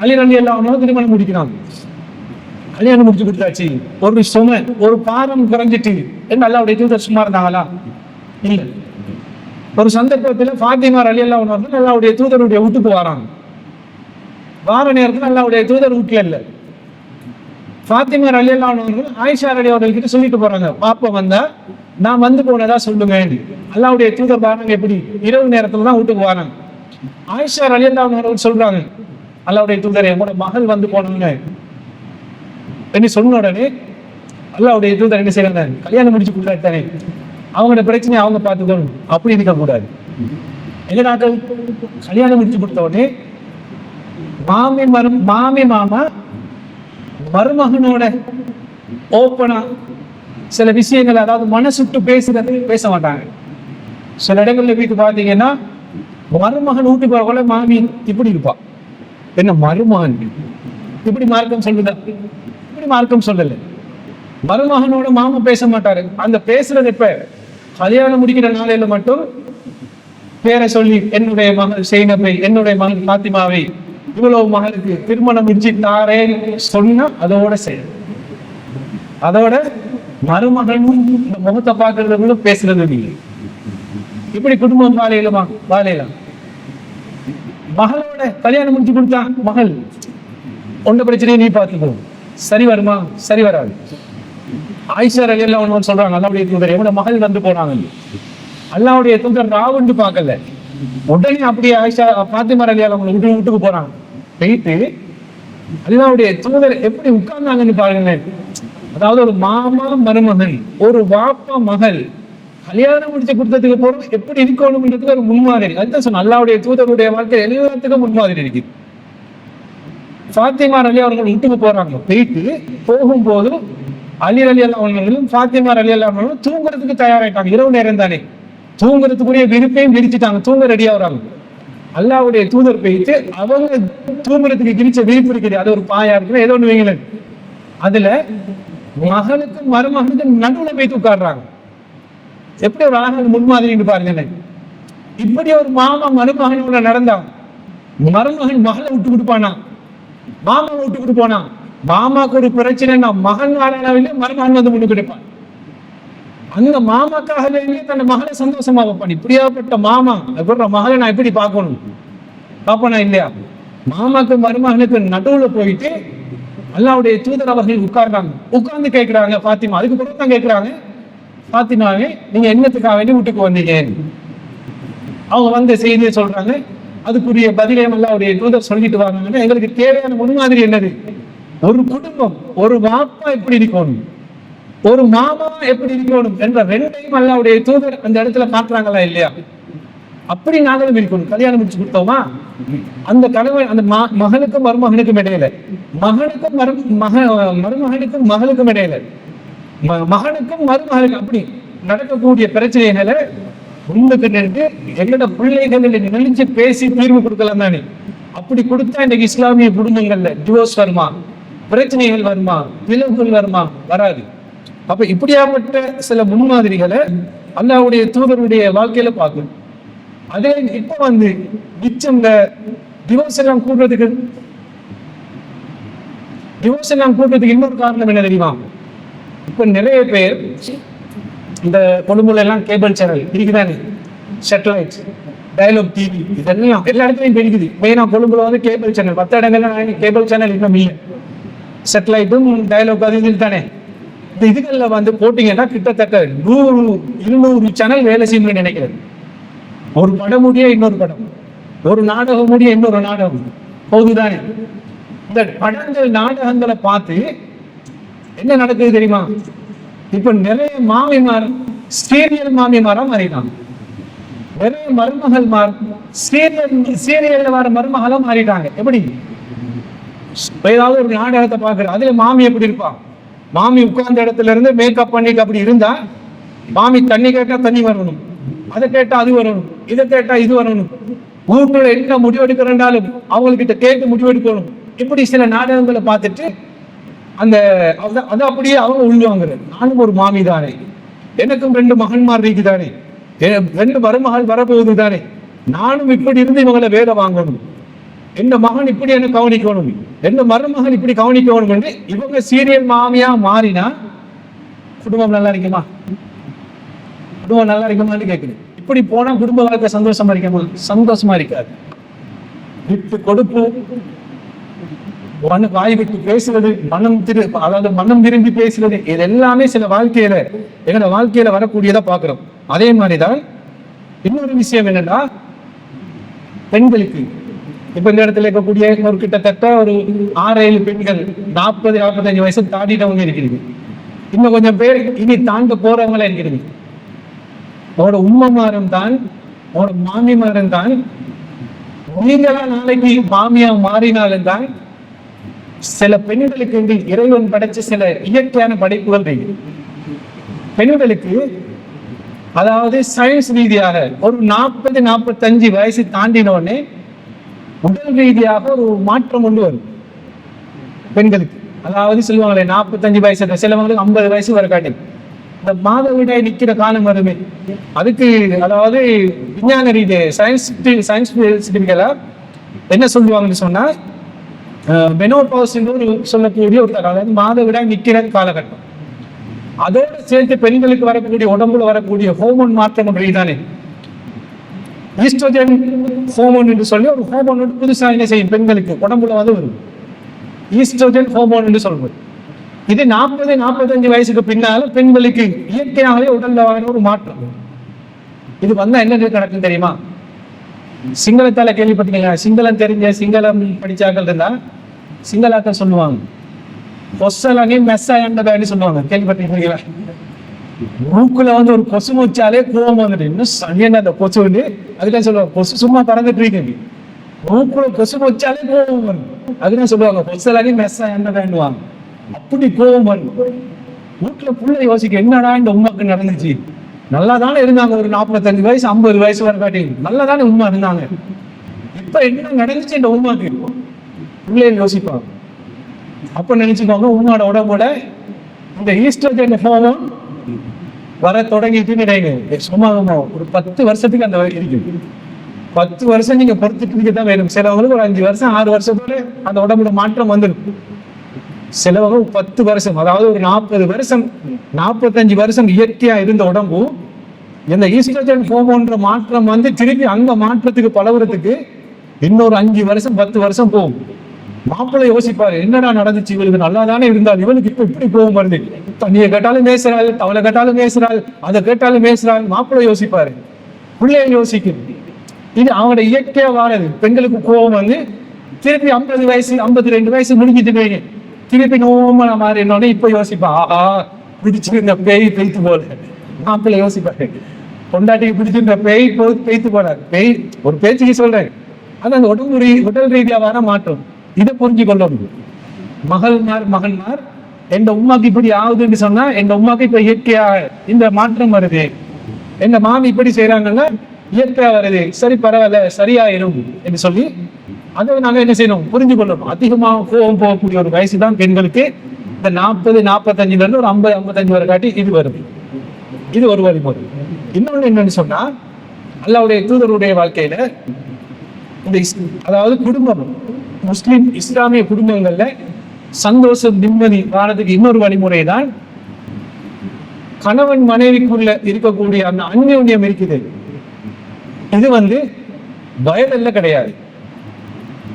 அலி ரலியல்லாஹு அன்ஹு திருமணம் முடிக்கிறாங்க. கல்யாணம் முடிச்சு கொடுத்தாச்சு, ஒரு சுமை ஒரு பாரம் குறைஞ்சிட்டு என்று அல்லாஹ்வுடைய தூதர் சும்மா இருந்தாங்களா? இல்லை. ஒரு சந்தர்ப்பத்தில் ஃபாத்திமா ரலியல்லாஹு அன்ஹா அவர்கள் அல்லாஹ்வுடைய தூதருடைய வீட்டுக்கு வராங்க. வார நேரத்தில் அல்லாஹ்வுடைய தூதர் வீட்டுல இல்லை. ஃபாத்திமா ரலியல்லாஹு அன்ஹா அவர்கள் ஆயிஷா ரலியல்லாஹு அன்ஹா கிட்ட சொல்லிட்டு போறாங்க, பாப்பா வந்தா நான் வந்து போனதா சொல்லுங்க. அல்லாஹ்வுடைய தூதர் வராங்க, எப்படி இரவு நேரத்துல தான் வீட்டுக்கு வராங்க. ஆயிஷா ரலியல்லாஹு அன்ஹா அவர்கள் சொல்றாங்க, அல்லாஹ்வுடைய தூதரே உங்களோட மகள் வந்து போனாங்க என்ன சொன்ன உடனே அல்லாஹ்வுடைய தூதர் என்ன செய்யறாங்க, கல்யாணம் முடிச்சு கொடுத்தாரு, அவங்களோட பிரச்சனையை அவங்க பார்த்துக்கணும், அப்படி இருக்கக்கூடாது. எங்கடாக்கள் கல்யாணம் முடிச்சு கொடுத்த உடனே மாமி மாமா மருமகனோட ஓப்பனா சில விஷயங்கள், அதாவது மனசுட்டு பேச மாட்டாங்க. சில இடங்கள்ல வீட்டு பார்த்தீங்கன்னா மருமகன் வீட்டுக்கு போறக்குள்ள மாமி இப்படி இருப்பா, என்ன மருமகன் இப்படி மார்க்கம் சொல்லுதா? இப்படி மார்க்கம் சொல்லல. மருமகனோட மாமா பேச மாட்டாரு. அந்த பேசுறது எப்ப, கல்யாணம் முடிக்கிற நாளையில மட்டும் பேரை சொல்லி, என்னுடைய மகள் சைனபை, என்னுடைய மகள் பாத்திமாவை இவ்வளவு மகளுக்கு திருமணம் முடிச்சு தாரேன்னு சொன்னா அதோட செய்ய, அதோட மருமகனும் இந்த முகத்தை பார்க்கறதுக்குள்ள பேசுறது இல்லை. இப்படி குடும்பம் வாழையலாம். மகளோட கல்யாணம் முடிச்சு கொடுத்தா மகள் ஒன்ற பிரச்சனையை நீ பார்த்துக்கோ, சரி வருமா? சரி வராது. ஆயிஷா ரலியல்லாஹு அன்ஹா சொல்றாங்க, அல்லாஹ்வுடைய தூதர் எவ்வளவு மகள் வந்து போனாங்க, அல்லாஹ்வுடைய தூதர் ராவுண்டு பார்க்கல, உடனே அப்படியே ஆயிஷா பாத்திமா ரலியல்லாஹு அன்ஹா வீட்டுக்கு போறாங்க. போயிட்டு அல்லாஹ்வுடைய தூதர் எப்படி உட்கார்ந்தாங்கன்னு பாருங்களேன். அதாவது ஒரு மாமா மருமகன், ஒரு வாப்பா மகள் கல்யாணம் முடிச்சு கொடுத்ததுக்கு போறோம் எப்படி இருக்கணும்ன்றதுக்கு ஒரு முன்மாதிரி. அதுதான் சொன்ன அல்லாஹ்வுடைய தூதருடைய வாழ்க்கை எல்லாத்துக்கும் முன்மாதிரி இருக்கு. ஃபாத்திமா அலி அவர்கள் வீட்டுக்கு போறாங்க. போயிட்டு போகும்போது அலி அல்லாஹ் அவர்களும் ஃபாத்திமா அல்லாஹ் அவர்களும் தூங்குறதுக்கு தயாராயிட்டாங்க. இரவு நேரம் தானே, தூங்குறதுக்குரிய விருப்பையும் விரிச்சுட்டாங்க, தூங்க ரெடியா வராங்க. அல்லாஹ்வுடைய தூதர் போயிட்டு அவங்க தூங்குறதுக்கு கிழிச்ச விரிப்பு இருக்குது, அது ஒரு பாயா இருக்குது ஏதோ ஒண்ணு வைங்களேன், அதுல மகனுக்கும் மருமகனுக்கும் நடுவுல போயிட்டு உட்காடுறாங்க. எப்படி ஒரு அழகான முன்மாதிரின்னு பாருங்களேன். இப்படி ஒரு மாமா மருமகனோட நடந்தா மருமகன் மகளை விட்டு கொடுப்பானா, மாமா விட்டு கொடுப்பானா? மாமாக்கு ஒரு பிரச்சனைனா மகன் வாழவில்லை, மருமகன் வந்து முன்னு கிடைப்பான். அந்த மாமாக்காகவே தன் மகளை சந்தோஷமா வைப்பான். இப்படியாப்பட்ட மாமா மகளை நான் எப்படி பார்க்கணும், பார்ப்பனா இல்லையா? மாமாக்கு மருமகனுக்கு நடுவுல போயிட்டு அல்லாஹ்வுடைய தூதர் அவர்கள் உட்கார்றாங்க. உட்கார்ந்து கேட்கிறாங்க ஃபாத்திமா, அதுக்கு பிறகு தான் கேட்கிறாங்க, ஃபாத்திமாவே நீங்க என்னத்துக்காக வேண்டி வீட்டுக்கு வந்தீங்க? அவங்க வந்த செய்தியை சொல்றாங்க. அதுக்குரிய பதிலையும் அல்லாஹ்வுடைய தூதர் சொல்லிட்டு வராங்க. எங்களுக்கு தேவையான முன்மாதிரி என்னது? ஒரு குடும்பம், ஒரு வாப்பா எப்படி இருக்கணும், ஒரு மாமா எப்படி இருக்கணும் என்ற ரெண்டையும் அல்லாஹ்வுடைய தூதர் அந்த இடத்துல காட்டுறாங்களா இல்லையா? அப்படி நாங்களும் இருக்கணும். கல்யாணம் முடிச்சு கொடுத்தோமா, அந்த கணவன் அந்த மகனுக்கும் மருமகனுக்கும் இடையில, மகனுக்கும் மருமகனுக்கும் மகளுக்கும் இடையில, மகனுக்கும் மருமகனுக்கும் அப்படி நடக்கக்கூடிய பிரச்சனைகளை முன்னுக்கு நின்று எங்களோட பிள்ளைகளை நினைச்சு பேசி தீர்வு கொடுக்கலாம் தானே. அப்படி கொடுத்தா இன்னைக்கு இஸ்லாமிய குடும்பங்கள்ல டிவோர்ஸ் வருமா, பிரச்சனைகள் வருமா, விலகுகள் வருமா? வராது. அப்ப இப்படியாப்பட்ட சில முன்மாதிரிகளை அல்லாஹ்வுடைய தூதருடைய வாழ்க்கையில பார்க்கணும். அதே இப்ப வந்து மிச்சம் டிவோர்ஸ் எல்லாம் கூடுறதுக்கு இன்னொரு காரணம் என்ன தெரியுமா? இப்ப நிறைய பேர் இந்த கொழும்புல எல்லாம் கேபிள் சேனல் இருக்குதானே, சேட்டலைட், டயலாக் டிவி, இதெல்லாம் எல்லா இடத்துலையும் பெருகுது. மெயினா கொழும்புல வந்து கேபிள் சேனல், மற்ற இடங்கள்ல கேபிள் சேனல் இன்னும் இல்லை, சேட்டலைட்டும் டயலாக் அது இது தானே. இந்த இதுகளில் வந்து போட்டீங்கன்னா கிட்டத்தட்ட 100-200 சேனல் வேலை செய்யணும்னு நினைக்கிறது. ஒரு படம் முடிய இன்னொரு படம், ஒரு நாடகம் முடிய இன்னொரு நாடகம் போகுதுதானே. இந்த படங்கள் நாடகங்களை பார்த்து என்ன நடக்குது தெரியுமா? இப்ப நிறைய மாமிமார் சீரியல் மாமிமாரா மாறிட்டாங்க. நிறைய மருமகள் சீரியல்ல வர மருமகளா மாறிட்டாங்க. எப்படி? ஏதாவது ஒரு நாடகத்தை பாக்குற, அதுல மாமி எப்படி இருப்பா? மாமி உட்கார்ந்த இடத்துல இருந்து மேக்கப் பண்ணிட்டு அப்படி இருந்தா, மாமி தண்ணி கேட்டா தண்ணி வரணும், அதை கேட்டா அது வரணும், இதை கேட்டா இது வரணும், வீட்டுல என்ன முடிவெடுக்கிறாலும் அவங்ககிட்ட கேட்டு முடிவெடுக்கணும். இப்படி சில நாடகங்களை பார்த்துட்டு அந்த அது அப்படியே அவங்க உள்வாங்குறது. நானும் ஒரு மாமி தானே, எனக்கும் 2 மகன்மார் இருக்குதானே, 2 மருமகள் வரப்போகுது தானே, நானும் இப்படி இருந்து இவங்களை வேலை வாங்கணும், எந்த மகன் இப்படி என்ன கவனிக்கணும், எந்த மருமகன் இப்படி கவனிக்கணும் என்று இவங்க சீரியல் மாமியா மாறினா குடும்பம் நல்லா இருக்குமா? குடும்பம் நல்லா இருக்குமான்னு கேட்குது. இப்படி போனா குடும்ப வாழ்க்கை சந்தோஷமா இருக்குமா? சந்தோஷமா இருக்காது. விட்டு கொடுப்பு, வாய் விட்டு பேசுறது, மனம் விரும்பி பேசுறது, இது எல்லாமே சில வாழ்க்கையில எங்களோட வாழ்க்கையில வரக்கூடியதா பாக்குறோம். அதே மாதிரிதான் இன்னொரு விஷயம் என்னன்னா, பெண்களுக்கு இப்ப இந்த இடத்துல இருக்கக்கூடிய ஒரு கிட்டத்தட்ட ஒரு 6-7 பெண்கள் 40-45 வயசு தாண்டிட்டவங்க இருக்கிறது. இன்னும் கொஞ்சம் பேர் இனி தாண்ட போறவங்களா இருக்கிறது. உங்களோட உம்மமாரும் தான், உங்களோட மாமிமாரும் தான், நீங்களா நாளைக்கு மாமியா மாறினாலும் தான் சில பெண்களுக்கு இறைவன் படைச்ச சில இயற்கையான படைப்புகள் இருக்கு. பெண்களுக்கு அதாவது சயின்ஸ் ரீதியாக ஒரு 40-45 வயசு தாண்டினோடனே உடல் ரீதியாக ஒரு மாற்றம் கொண்டு வரும் பெண்களுக்கு. அதாவது சொல்லுவாங்களே 45 வயசு, சிலவங்களுக்கு 50 வயசு வர காட்டி இந்த மாதவிடாய் நிக்கிற காலம் வருமே, அதுக்கு அதாவது விஞ்ஞான ரீதியாக சயின்ஸ் என்ன சொல்லுவாங்கன்னு சொன்னா, மெனோபாஸ் சொல்லக்கூடிய ஒரு அதாவது மாதவிடாய் நிக்கிற காலகட்டம். அதோடு சேர்த்து பெண்களுக்கு வரக்கூடிய உடம்புல வரக்கூடிய ஹோமோன் மாற்றம் தானே, ஈஸ்ட்ரோஜன் ஹோமோன் என்று சொல்லி ஒரு ஹோமோன் புதுசாக என்ன செய்யும் பெண்களுக்கு உடம்புல வந்து வரும், ஈஸ்ட்ரோஜன் ஹோமோன் என்று சொல்வது. இது 40-45 வயசுக்கு பின்னாலும் பெண்களுக்கு இயற்கையாகவே உடல்ல வர ஒரு மாற்றம். இது வந்தா என்ன நடக்கும் தெரியுமா? சிங்களத்தால கேள்விப்பட்டீங்களா? சிங்களம் தெரிஞ்ச சிங்களம் படிச்சாக்கள் இருந்தா சிங்களாக்கள் சொல்லுவாங்க கொசலனே மெஸ்ஸாயண்டதான்னு சொல்லுவாங்க, கேள்விப்பட்டிருக்கீங்களா? மூக்குல வந்து ஒரு கொசு வச்சாலே கோவம் வந்துட்டு இன்னும் சனியன் அந்த கொசு வந்து அதுதான் சொல்லுவாங்க கொசு சும்மா பறந்துட்டு இருக்கு, மூக்குல கொசு வச்சாலே கோவம் வரும். அதுதான் சொல்லுவாங்க கொசலனே மெஸ்ஸாயண்டதான்னுவாங்க. அப்படி கோவம் வரும். வீட்டுல புள்ள யோசிக்க என்னடா இந்த உமாக்கு நடந்துச்சு, நல்லா தானே இருந்தாங்க ஒரு 45 வயசு 50 வயசு வரை காட்டி நல்லா தானே உண்மை இருந்தாங்க, இப்ப என்ன நடந்துச்சு இந்த உமாக்கு பிள்ளைகள் யோசிப்பாங்க. அப்ப நினைச்சுக்கோங்க உன்னோட உடம்போட இந்த ஈஸ்ட்ரோஜன் ஹார்மோன் வர தொடங்கிட்டு நினைங்க சும்மா ஒரு 10 வருஷத்துக்கு அந்த இருக்கு. 10 வருஷம் நீங்க பொறுத்துட்டு தான் வேணும். சிலவங்களுக்கு ஒரு 5 வருஷம் 6 வருஷத்தோட அந்த உடம்போட மாற்றம் வந்துடும். சிலவங்க 10 வருஷம், அதாவது ஒரு 40 வருஷம் 45 வருஷம் இயற்கையா இருந்த உடம்பு இந்த ஈஸ்ட்ரோஜன் ஹார்மோன்ற மாற்றம் வந்து திருப்பி அந்த மாற்றத்துக்கு பழகுறதுக்கு இன்னொரு 5 வருஷம் 10 வருஷம் போகும். மாப்பிள்ளை யோசிப்பாரு என்னடா நடந்துச்சு, இவளுக்கு நல்லா தானே இருந்தால் இவளுக்கு இப்ப இப்படி போகும் வருது, தண்ணியை கேட்டாலும் பேசுறாள், அவளை கேட்டாலும் பேசுறாள், அதை கேட்டாலும் பேசுறாள். மாப்பிள்ளை யோசிப்பாரு, பிள்ளைகள் யோசிக்குது. இது அவங்களோட இயற்கையா வாழது. பெண்களுக்கு கோபம் வந்து திருப்பி 50 வயசு 52 வயசு முடிஞ்சிட்டு போயிங்க திருப்பி நோமல மாறி என்னோட இப்ப யோசிப்பா ஆஹா பிடிச்சிருந்த பேய் பெய்த்து போல. மாப்பிள்ளை யோசிப்பாரு பொண்டாட்டிக்கு பிடிச்சிருந்த பேய் பெய்த்து போனார். பேய் ஒரு பேச்சுக்கு சொல்றேன், அது அந்த உடல் ரீதியா வர மாற்றம். இதை புரிஞ்சு கொள்ளணும். மகன்மார் எந்த உமாக்கு இப்படி ஆகுதுன்னு சொன்னா எந்த உமாக்கு இப்ப இயற்கையா இந்த மாற்றம் வருது, எங்க மாமி இப்படி செய்யறாங்கன்னா இயற்கையா வருது, சரி பரவாயில்ல சரியாயிரும் என்று சொல்லி அதை நாங்க என்ன செய்யணும் புரிஞ்சு கொள்ளணும். அதிகமாக கோபம் போகக்கூடிய ஒரு வயசு தான் பெண்களுக்கு இந்த 40 45 இருந்து ஒரு 50 55 வரை காட்டி இது வருது. இது ஒரு வழிமுறை. இன்னொன்னு என்னன்னு சொன்னா அல்லாஹ்வுடைய தூதருடைய வாழ்க்கையில இந்த அதாவது குடும்பம் முஸ்லிம் இஸ்லாமிய குடும்பங்கள்ல சந்தோஷம் நிம்மதி வாரத்துக்கு இன்னொரு வழிமுறை தான் கணவன் மனைவிக்குள்ள இருக்கக்கூடிய அந்த அந்யோன்யம் இருக்குது. இது வந்து வயதல்ல கிடையாது.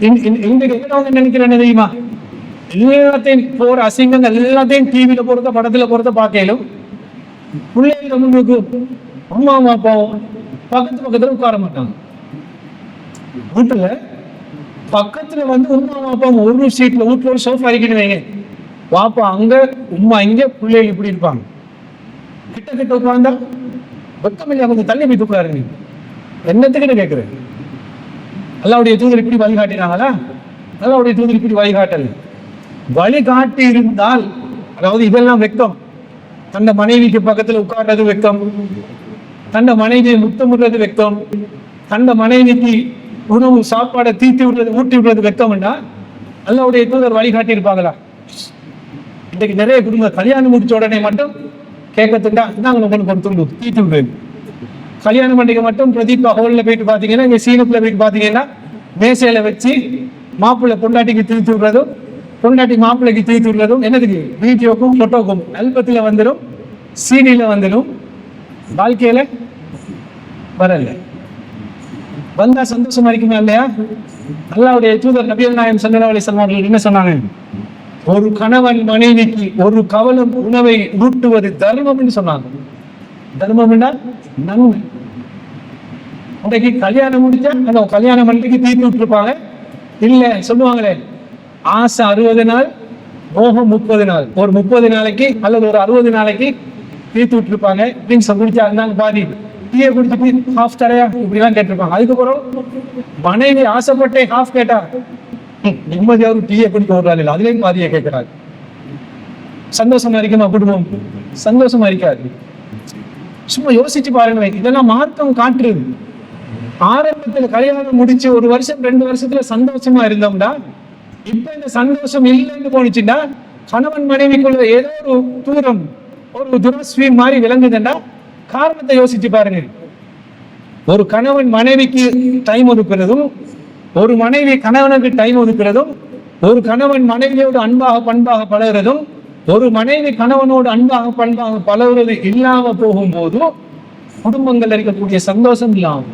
இன்றைக்கு என்ன நினைக்கிறேன்னு தெரியுமா, எல்லாத்தையும் போற அசிங்கங்கள் எல்லாத்தையும் டிவியில போறத படத்துல போறத பார்க்கலும் பிள்ளைகள் முன்னுக்கு அம்மா அப்பாவும் பக்கத்துல உட்கார மாட்டாங்க. வீட்டுல பக்கத்துல வந்து உமா அப்பா ஒரு சீட்ல வீட்டுல ஒரு சோஃபா அடிக்கணும் வைங்க, பாப்பா அங்க உமா இங்க பிள்ளைகள் இப்படி இருப்பாங்க. கிட்ட உட்கார்ந்தா வெக்கம் இல்லையா, கொஞ்சம் தள்ளி போய் தூக்குறாருங்க. என்னத்துக்கிட்ட கேட்குறேன், அல்லாஹ்வுடைய தூதர் இப்படி வழிகாட்டினாங்களா? அல்லாஹ்வுடைய தூதர் இப்படி வழிகாட்டல். வழிகாட்டி இருந்தால் அதாவது இதெல்லாம் வெக்கம். தன்னை மனைவிக்கு பக்கத்துல உட்கார்றது வெக்கம், தன்னை மனைவியை முத்தமிடுறது வெக்கம், தன்னை மனைவிக்கு உணவு சாப்பாடை ஊட்டி விடுறது வெக்கம்னா அல்லாஹ்வுடைய தூதர் வழிகாட்டி இருப்பாங்களா? இன்னைக்கு நிறைய குடும்பம் கல்யாணம் முடிச்ச உடனே மட்டும் கேட்கத்துண்டா நாங்க உங்களுக்கு துண்டு தீட்டி விடுறது. கல்யாணம் பண்டிகை மட்டும் பிரதீபா ஹோல்ல போயிட்டு பாத்தீங்கன்னா இங்க சீனப்புல போயிட்டு பாத்தீங்கன்னா மேசையில வச்சு மாப்பிள்ளை பொண்டாட்டிக்கு தீர்த்து விடுறதும் பொண்டாட்டி மாப்பிள்ளைக்கு தீர்த்து விடுறதும் என்னதுக்கு வீடியோக்கும் போட்டோக்கும் அல்பத்துல வந்துடும், சீனில வந்துடும், வாழ்க்கையில வரல. வந்தா சந்தோஷமா இருக்குமா இல்லையா? அல்லாஹ்வுடைய தூதர் நபிகள் நாயகம் ஸல்லல்லாஹு அலைஹி வஸல்லம் அவர்கள் என்ன சொன்னாங்க, ஒரு கணவன் மனைவிக்கு ஒரு கவலம் உணவை ஊட்டுவது தர்மம்னு சொன்னாங்க. தர்மம்னா நன்மை. இன்றைக்கு கல்யாணம் முடிச்சா அந்த கல்யாண மண்டிக்கு தீர்த்து விட்டுருப்பாங்க. இல்ல சொல்லுவாங்களே ஆசை 60 நாள் மோகம் 30 நாள், ஒரு 30 நாளைக்கு அல்லது ஒரு 60 நாளைக்கு தீர்த்து விட்டுருப்பாங்க. ட்ரிங்க்ஸ் குடிச்சா இருந்தாங்க பாதி டீயை குடிச்சிட்டு ஹாஃப் தரையா இப்படிலாம் கேட்டிருப்பாங்க. அதுக்கப்புறம் மனைவி ஆசைப்பட்டே ஹாஃப் கேட்டா நிம்மதியாக டீயை குடிக்க விடுறாரு இல்லை, அதுலேயும் பாதியை கேட்கிறாரு. சந்தோஷமா இருக்குமா குடும்பம்? சந்தோஷமா இருக்காது. சும்மா யோசிச்சு பாருங்க, இதெல்லாம் மார்க்கம் காட்டுறது. ஆரம்பத்துல கல்யாணம் முடிச்சு 1 வருஷம் 2 வருஷத்துல சந்தோஷமா இருந்தோம்னா இப்ப இந்த சந்தோஷம் இல்லைன்னு போனிச்சுன்னா கணவன் மனைவிக்குள்ள ஏதோ ஒரு தூரம் ஒரு துரஸ்வி மாதிரி விளங்குதுன்னா காரணத்தை யோசிச்சு பாருங்க. ஒரு கணவன் மனைவிக்கு டைம் ஒதுக்குறதும் ஒரு மனைவி கணவனுக்கு டைம் ஒதுக்குறதும் ஒரு கணவன் மனைவியோடு அன்பாக பண்பாக பழகிறதும் ஒரு மனைவி கணவனோடு அன்பாக பண்பாக பழகுறது இல்லாம போகும்போது குடும்பங்கள் இருக்கக்கூடிய சந்தோஷம் இல்லாம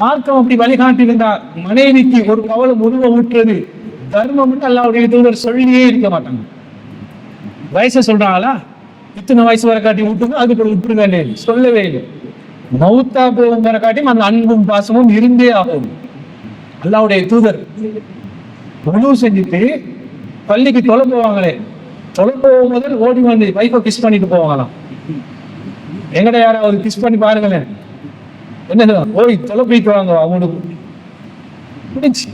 மார்க்கம் அப்படி வழிகாட்டி இருந்தா மனைவிக்கு ஒரு கவலை உருவ ஊற்றுறது தர்மம் அல்லாஹ்வுடைய தூதர் சொல்லியே இருக்க மாட்டாங்க. வயசை சொல்றாங்களா இத்தனை வயசு வரை காட்டி விட்டுங்க அதுக்கு விட்டுருங்க சொல்லவே இல்லை. மௌத்தா போகும் வரை காட்டியும் அந்த அன்பும் பாசமும் இருந்தே ஆகும். அல்லாஹ்வுடைய தூதர் உணவு செஞ்சுட்டு பள்ளிக்கு தொலை போவாங்களே, தொலை போகும் முதல் ஓடி வந்து வைஃபை கிஸ் பண்ணிட்டு போவாங்களாம். எங்கட யாராவது கிஸ் பண்ணி பாருங்களேன், என்ன ஓய் தொலை போயிட்டு வாங்க அவனுக்கு பிடிச்சு.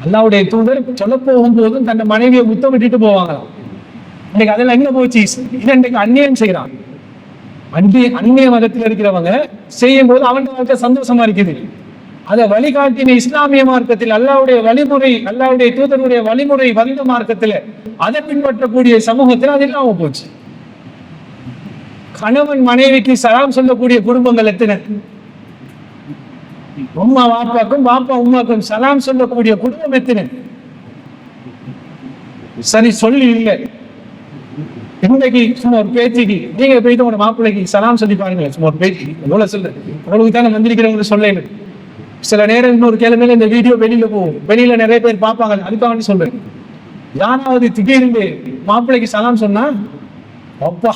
அல்லாவுடைய தூதர் சொல்ல போகும்போதும் தன்னை மனைவியை முத்தம் விட்டுட்டு போவாங்களாம். இன்னைக்கு அதெல்லாம் எங்க போச்சு? இன்னைக்கு அந்நியம் செய்யறான். அந்நிய மதத்தில் இருக்கிறவங்க செய்யும் போது அவன் வாழ்க்கை சந்தோஷமா இருக்குது. அதை வழிகாட்டின இஸ்லாமிய மார்க்கத்தில் அல்லாவுடைய வழிமுறை, அல்லாவுடைய தூதருடைய வழிமுறை வந்த மார்க்கத்துல அதை பின்பற்றக்கூடிய சமூகத்தில் அது இல்லாம போச்சு. கணவன் மனைவிக்கு சலாம் சொல்லக்கூடிய குடும்பங்கள் எத்தனை? உம்மா வாப்பாக்கும் வாப்பா உம்மாக்கும் சலாம் சொல்லக்கூடிய குடும்பம் எத்தனை? சரி சொல்லி இல்லை. இன்றைக்கு சும்மா ஒரு பேச்சுக்கு நீங்க போயிட்டு உங்க மாப்பிள்ளைக்கு சலாம் சொல்லி பாருங்க. சும்மா ஒரு பேச்சு எவ்வளவு சொல்ல உங்களுக்கு தானே வந்திருக்கிறவங்க சொல்ல. சில நேரம் இன்னொரு கேள்வி, இந்த வீடியோ வெளியில போகும், வெளியில நிறைய பேர் பார்ப்பாங்க, அதுக்காக சொல்றேன். யாராவது திடீர்னு மாப்பிள்ளைக்கு சலாம் சொன்னா அப்பா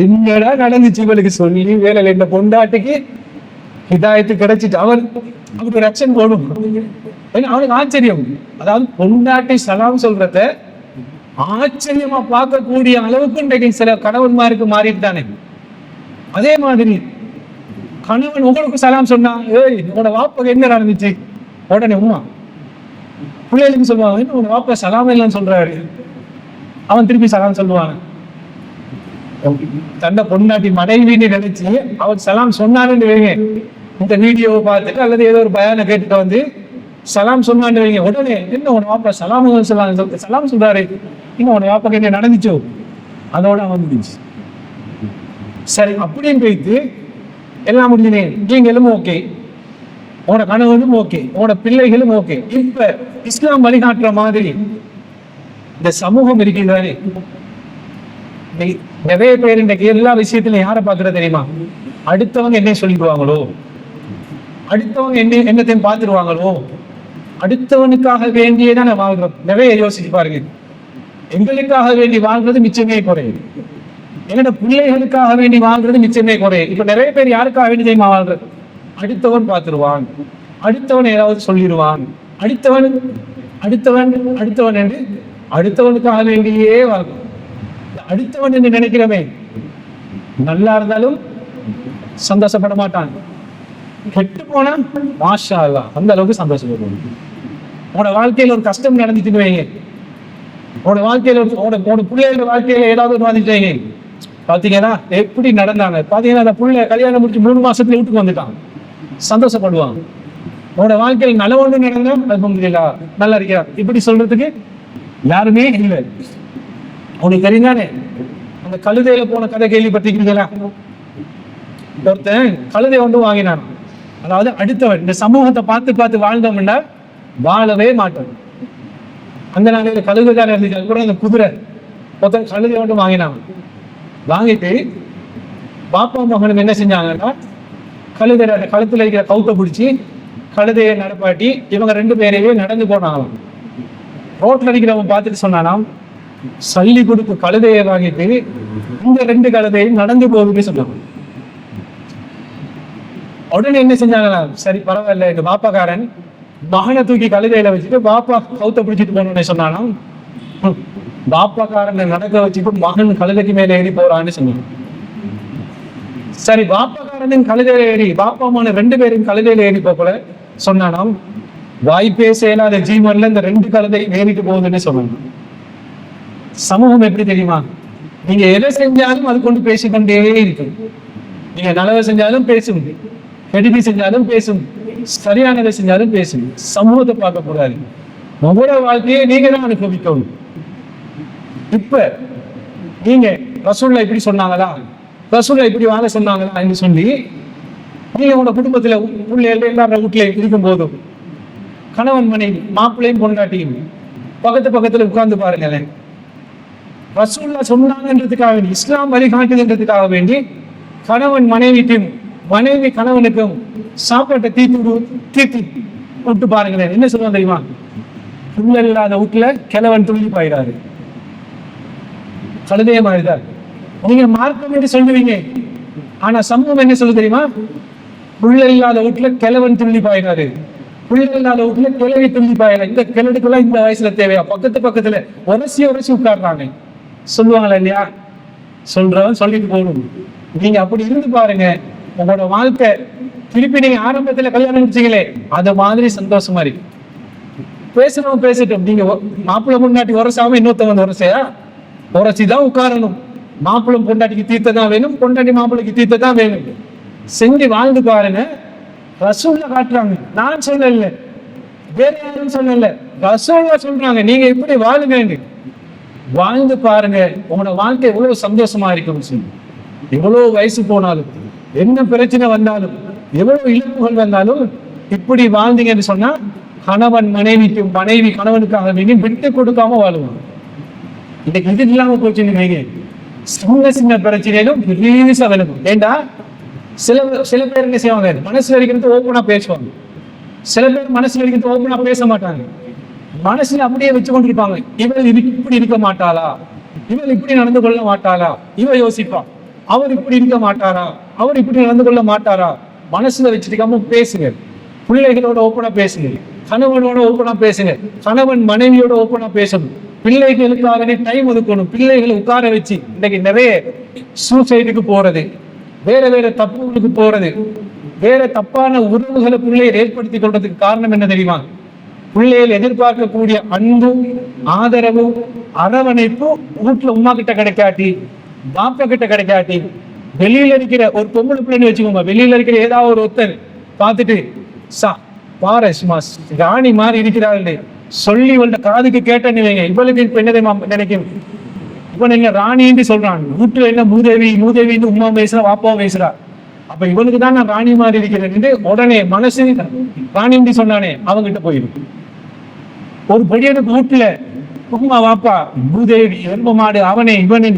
என்னடா நடந்துச்சு இவளுக்கு சொல்லி வேலையில இந்த பொண்டாட்டிக்கு ஹிதாயத்து கிடைச்சிட்டு அவருக்கு ஒரு ஆக்ஷன் போடும். அவனுக்கு ஆச்சரியம். அதாவது பொண்டாட்டி சலாம் சொல்றத ஆச்சரியமா பார்க்கக்கூடிய அளவுக்கு இன்றைக்கு சில கணவன்மாருக்கு மாறிட்டானே. அதே மாதிரி கணவன் உங்களுக்கு சலாம் சொன்னா, ஏய் உன்னோட வாப்பாக்கு என்ன நடந்துச்சு, உடனே உமா பிள்ளைகளுக்கு சொல்லுவாங்க, உன்னோட வாப்பா சலாம் இல்லைன்னு சொல்றாரு. அவன் திருப்பி சலாம் சொல்லுவாங்க. தன்னை பொண்டாட்டி மனைவின்னு நினைச்சு அவன் சலாம் சொன்னான்னு வைங்க, இந்த வீடியோவை பார்த்துட்டு அல்லது ஏதோ ஒரு பயானை கேட்டுட்டு வந்து சலாம் சொன்னான்னு வைங்க, உடனே என்ன உன வாப்பா சலாம் சொல்றாரு, இன்னும் உன வாப்பாக்கு என்ன நடந்துச்சோ அதோட அவன் முடிஞ்சு. சரி அப்படின்னு போயிட்டு எல்லாம் முடிஞ்சுனேன், நீங்களும் ஓகே, உன்னோட கணவனும் ஓகே, உன்னோட பிள்ளைகளும் ஓகே. இப்ப இஸ்லாம் வழிகாட்டுற மாதிரி இந்த சமூகம் இருக்கின்றானே, நிறைய பேர் இன்றைக்கு எல்லா விஷயத்திலும் யாரை பார்க்கறது தெரியுமா? அடுத்தவங்க என்ன சொல்லிடுவாங்களோ, அடுத்தவங்க என்னத்தையும் பார்த்துருவாங்களோ, அடுத்தவனுக்காக வேண்டியதான் நான் வாழ்றோம். நிறைய யோசிச்சு பாருங்க. எங்களுக்காக வேண்டி வாழ்றது மிச்சமே குறையும், என்னோட பிள்ளைகளுக்காக வேண்டி வாழ்றது மிச்சமே குறையும். இப்ப நிறைய பேர் யாருக்காக வேண்டி தெரியுமா வாழ்றது? அடுத்தவன் பார்த்துருவான், அடுத்தவன் ஏதாவது சொல்லிடுவான், அடுத்தவன் அடுத்தவன் அடுத்தவன் என்று அடுத்தவனுக்காக வேண்டியே வாழ்றோம். அடுத்தவன் என்று நினைக்கிறமே நல்லா இருந்தாலும் சந்தோஷப்பட மாட்டான், கெட்டு போனா மாஷா அல்லாஹ் அந்த அளவுக்கு சந்தோஷப்படுவோம். உன்னோட வாழ்க்கையில ஒரு கஷ்டம் நடந்துட்டு வைங்க, உன்னோட வாழ்க்கையில உன்னோட பிள்ளைகளோட வாழ்க்கையில ஏதாவது ஒரு வந்துட்டாங்க, பாத்தீங்கன்னா எப்படி நடந்தாங்க, பாத்தீங்கன்னா அந்த பிள்ளை கல்யாணம் முடிச்சு 3 மாசத்துல வீட்டுக்கு வந்துட்டான், சந்தோஷப்படுவாங்க. உன்னோட வாழ்க்கையில் நல்ல ஒன்று நடந்தா அல்ஹம்துலில்லாஹ் நல்லா இருக்கிறார், இப்படி சொல்றதுக்கு யாருமே இல்லை. உனக்கு தெரியுதானே அந்த கழுதையில போன கதை கேள்விப்பட்டிருக்கீங்களா? ஒருத்தன் கழுதை ஒன்று வாங்கினான். அதாவது அடுத்தவன் இந்த சமூகத்தை பார்த்து பார்த்து வாழ்ந்தோம்னா வாழவே மாட்டோம். அந்த நாளையில கழுதை தான் இருந்துச்சு, அது கூட அந்த குதிரை. ஒருத்தன் கழுதை ஒன்று வாங்கினான். வாங்கிட்டு பாப்பா மகனும் என்ன செஞ்சாங்கன்னா, கழுதை கழுத்துல இருக்கிற கவுத்தை பிடிச்சி கழுதையை நடப்பாட்டி இவங்க 2 பேரையே நடந்து போனாங்களாம். ரோட்ல இருக்கிறவன் பார்த்துட்டு சொன்னானாம், சல்லி கொடுத்து கழுதையை வாங்கிட்டு இந்த 2 கழுதையும் நடந்து போகுதுன்னு சொன்னாங்க. உடனே என்ன செஞ்சாங்களா, சரி பரவாயில்ல, எங்க பாப்பாக்காரன் மகனை தூக்கி கழுதையில வச்சுட்டு பாப்பா கவுத்த பிடிச்சிட்டு போனோன்னு சொன்னானாம். பாப்பாக்காரனை நடக்க வச்சுட்டு மகன் கழுதைக்கு மேல ஏறி போறான்னு சொன்னாங்க. சரி பாப்பாக்காரனின் கழுதையில ஏறி பாப்பா மகன் 2 பேரும் கழுதையில ஏறி போகல சொன்னானாம். வாய்ப்பே செயலாத ஜீவன்ல இந்த 2 கழுதை ஏறிட்டு போகுதுன்னு சொன்னாங்க. சமூகம் எப்படி தெரியுமா? நீங்க எதை செஞ்சாலும் அது கொண்டு பேசிக்கொண்டே இருக்கு. நீங்க நல்லதை செஞ்சாலும் பேசும், கெடுதி செஞ்சாலும் பேசும், சரியானதை செஞ்சாலும் பேசும். சமூகத்தை பார்க்க கூடாது, உங்களோட வாழ்க்கையை நீங்க தான் அனுபவிக்கணும். இப்ப நீங்க ரசூலுல்லாஹ் இப்படி சொன்னாங்களா, ரசூலுல்லாஹ் இப்படி வாழ சொன்னாங்களா என்று சொல்லி நீங்க உங்களோட குடும்பத்துல பிள்ளைகள் எல்லாரும் வீட்டுல இருக்கும் போதும் கணவன் மனைவி மாப்பிள்ளையும் பொண்டாட்டியும் பக்கத்துல உட்கார்ந்து பாருங்களேன். ரசூலுல்லாஹ் சொன்னாங்கன்றதுக்காக வேண்டி, இஸ்லாம் வழிகாட்டுதுன்றதுக்காக வேண்டி கணவன் மனைவிக்கும் மனைவி கணவனுக்கும் சாப்பாட்டை தீர்த்து விட்டு பாருங்களேன். என்ன சொல்லுவாங்க தெரியுமா? புள்ள இல்லாத வீட்டுல கிழவன் துள்ளி பாயிறாரு. கழுதைய மாதிரிதான் நீங்க மார்க்கம் என்று சொல்லுவீங்க, ஆனா சமூகம் என்ன சொல்லு தெரியுமா? புள்ள இல்லாத வீட்டுல கிழவன் துள்ளி பாயிறாரு. பிள்ளைகளால வீட்டுல கிளவி துண்டிப்பாயில இந்த கிளடுக்கெல்லாம் இந்த வயசுல தேவையா? பக்கத்துல உரசி உட்காடுறாங்க. சொல்லுவாங்களா இல்லையா? சொல்றவன் சொல்லிட்டு போகணும். நீங்க அப்படி இருந்து பாருங்க, உங்களோட வாழ்க்கை திருப்பி நீங்க ஆரம்பத்துல கல்யாணம் முடிச்சீங்களே அது மாதிரி சந்தோஷமா இருக்கு. பேசணும் பேசட்டும். நீங்க மாப்பிள்ளை முன்னாடி உரசாம இன்னொருத்தவங்க உரசையா? உரசிதான் உட்காரணும். மாப்பிள்ளை பொண்டாட்டிக்கு தீர்த்ததான் வேணும், பொண்டாட்டி மாப்பிள்ளைக்கு தீர்த்ததான் வேணும். செஞ்சு வாழ்ந்து பாருங்க. ரசூல்ல காட்டுறாங்க, நான் சொல்லல, வேற யாரும் சொல்லல, ரசூல்ல சொல்றாங்க நீங்க இப்படி வாழுங்க. வாழ்ந்து பாருங்க, உங்களோட வாழ்க்கை எவ்வளவு சந்தோஷமா இருக்கும். எவ்வளவு வயசு போனாலும், என்ன பிரச்சனை வந்தாலும், எவ்வளவு இழப்புகள் வந்தாலும், இப்படி வாழ்ந்தீங்கன்னு சொன்னா கணவன் மனைவிக்கும், மனைவி கணவனுக்காக வேண்டி விட்டு கொடுக்காம வாழுவாங்க. இன்னைக்கு இது இல்லாம போச்சுன்னு சின்ன பிரச்சனையிலும் பெருசா விளக்கும். ஏண்டா சில பேர் என்ன செய்வாங்க, மனசுல இருக்கிறது ஓப்பனா பேசுவாங்க. சில பேர் மனசுல இருக்கிறது ஓப்பனா பேச மாட்டாங்க. மனசுல அப்படியே வச்சு கொண்டிருப்பாங்க. இவள் இப்படி இருக்க மாட்டாளா, இவள் இப்படி நடந்து கொள்ள மாட்டாளா, இவ யோசிப்பான். அவர் இப்படி இருக்க மாட்டாரா, அவர் இப்படி நடந்து கொள்ள மாட்டாரா. மனசுல வச்சுக்காம பேசுங்க. பிள்ளைகளோட ஓப்பனா பேசுங்க, கணவனோட ஓப்பனா பேசுங்க, கணவன் மனைவியோட ஓப்பனா பேசணும். பிள்ளைகளுக்காகவே டைம் ஒதுக்கணும். பிள்ளைகளை உட்கார வச்சு, இன்னைக்கு நிறைய சூசைடுக்கு போறது, வேற தப்புகளுக்கு போறது, வேற தப்பான உறவுகளை பிள்ளைகள் ஏற்படுத்தி கொள்றதுக்கு காரணம் என்ன தெரியுமா? பிள்ளைகள் எதிர்பார்க்கக்கூடிய அன்பு, ஆதரவு, அரவணைப்பு வீட்டுல உமா கிட்ட கிடைக்காட்டி, பாப்பா கிட்ட கிடைக்காட்டி, வெளியில இருக்கிற ஒரு பொம்பளை பிள்ளைன்னு வச்சுக்கோங்க, வெளியில இருக்கிற ஏதாவது ஒரு ஒருத்தர் பார்த்துட்டு பாரு சும்மா ராணி மாதிரி இருக்கிறார்கள் சொல்லி இவள்கிட்ட காதுக்கு கேட்டேன்னு வைங்க, இவளுக்கு இப்ப என்ன நினைக்கும், இப்ப நீங்க ராணின்னு சொல்றாங்க, வீட்டுல என்ன மூதேவின்னு உமா பேசுறா, வாப்பாவும் பேசுறா. அப்ப இவனுக்கு தான் நான் ராணி மாதிரி இருக்கிறேன். உடனே மனசு ராணின்னு சொன்னானே அவங்கிட்ட போயிடும். ஒரு பெரியனுக்கு வீட்டுல உமா வாப்பா பூதேவி எரும மாடு அவனே இவனே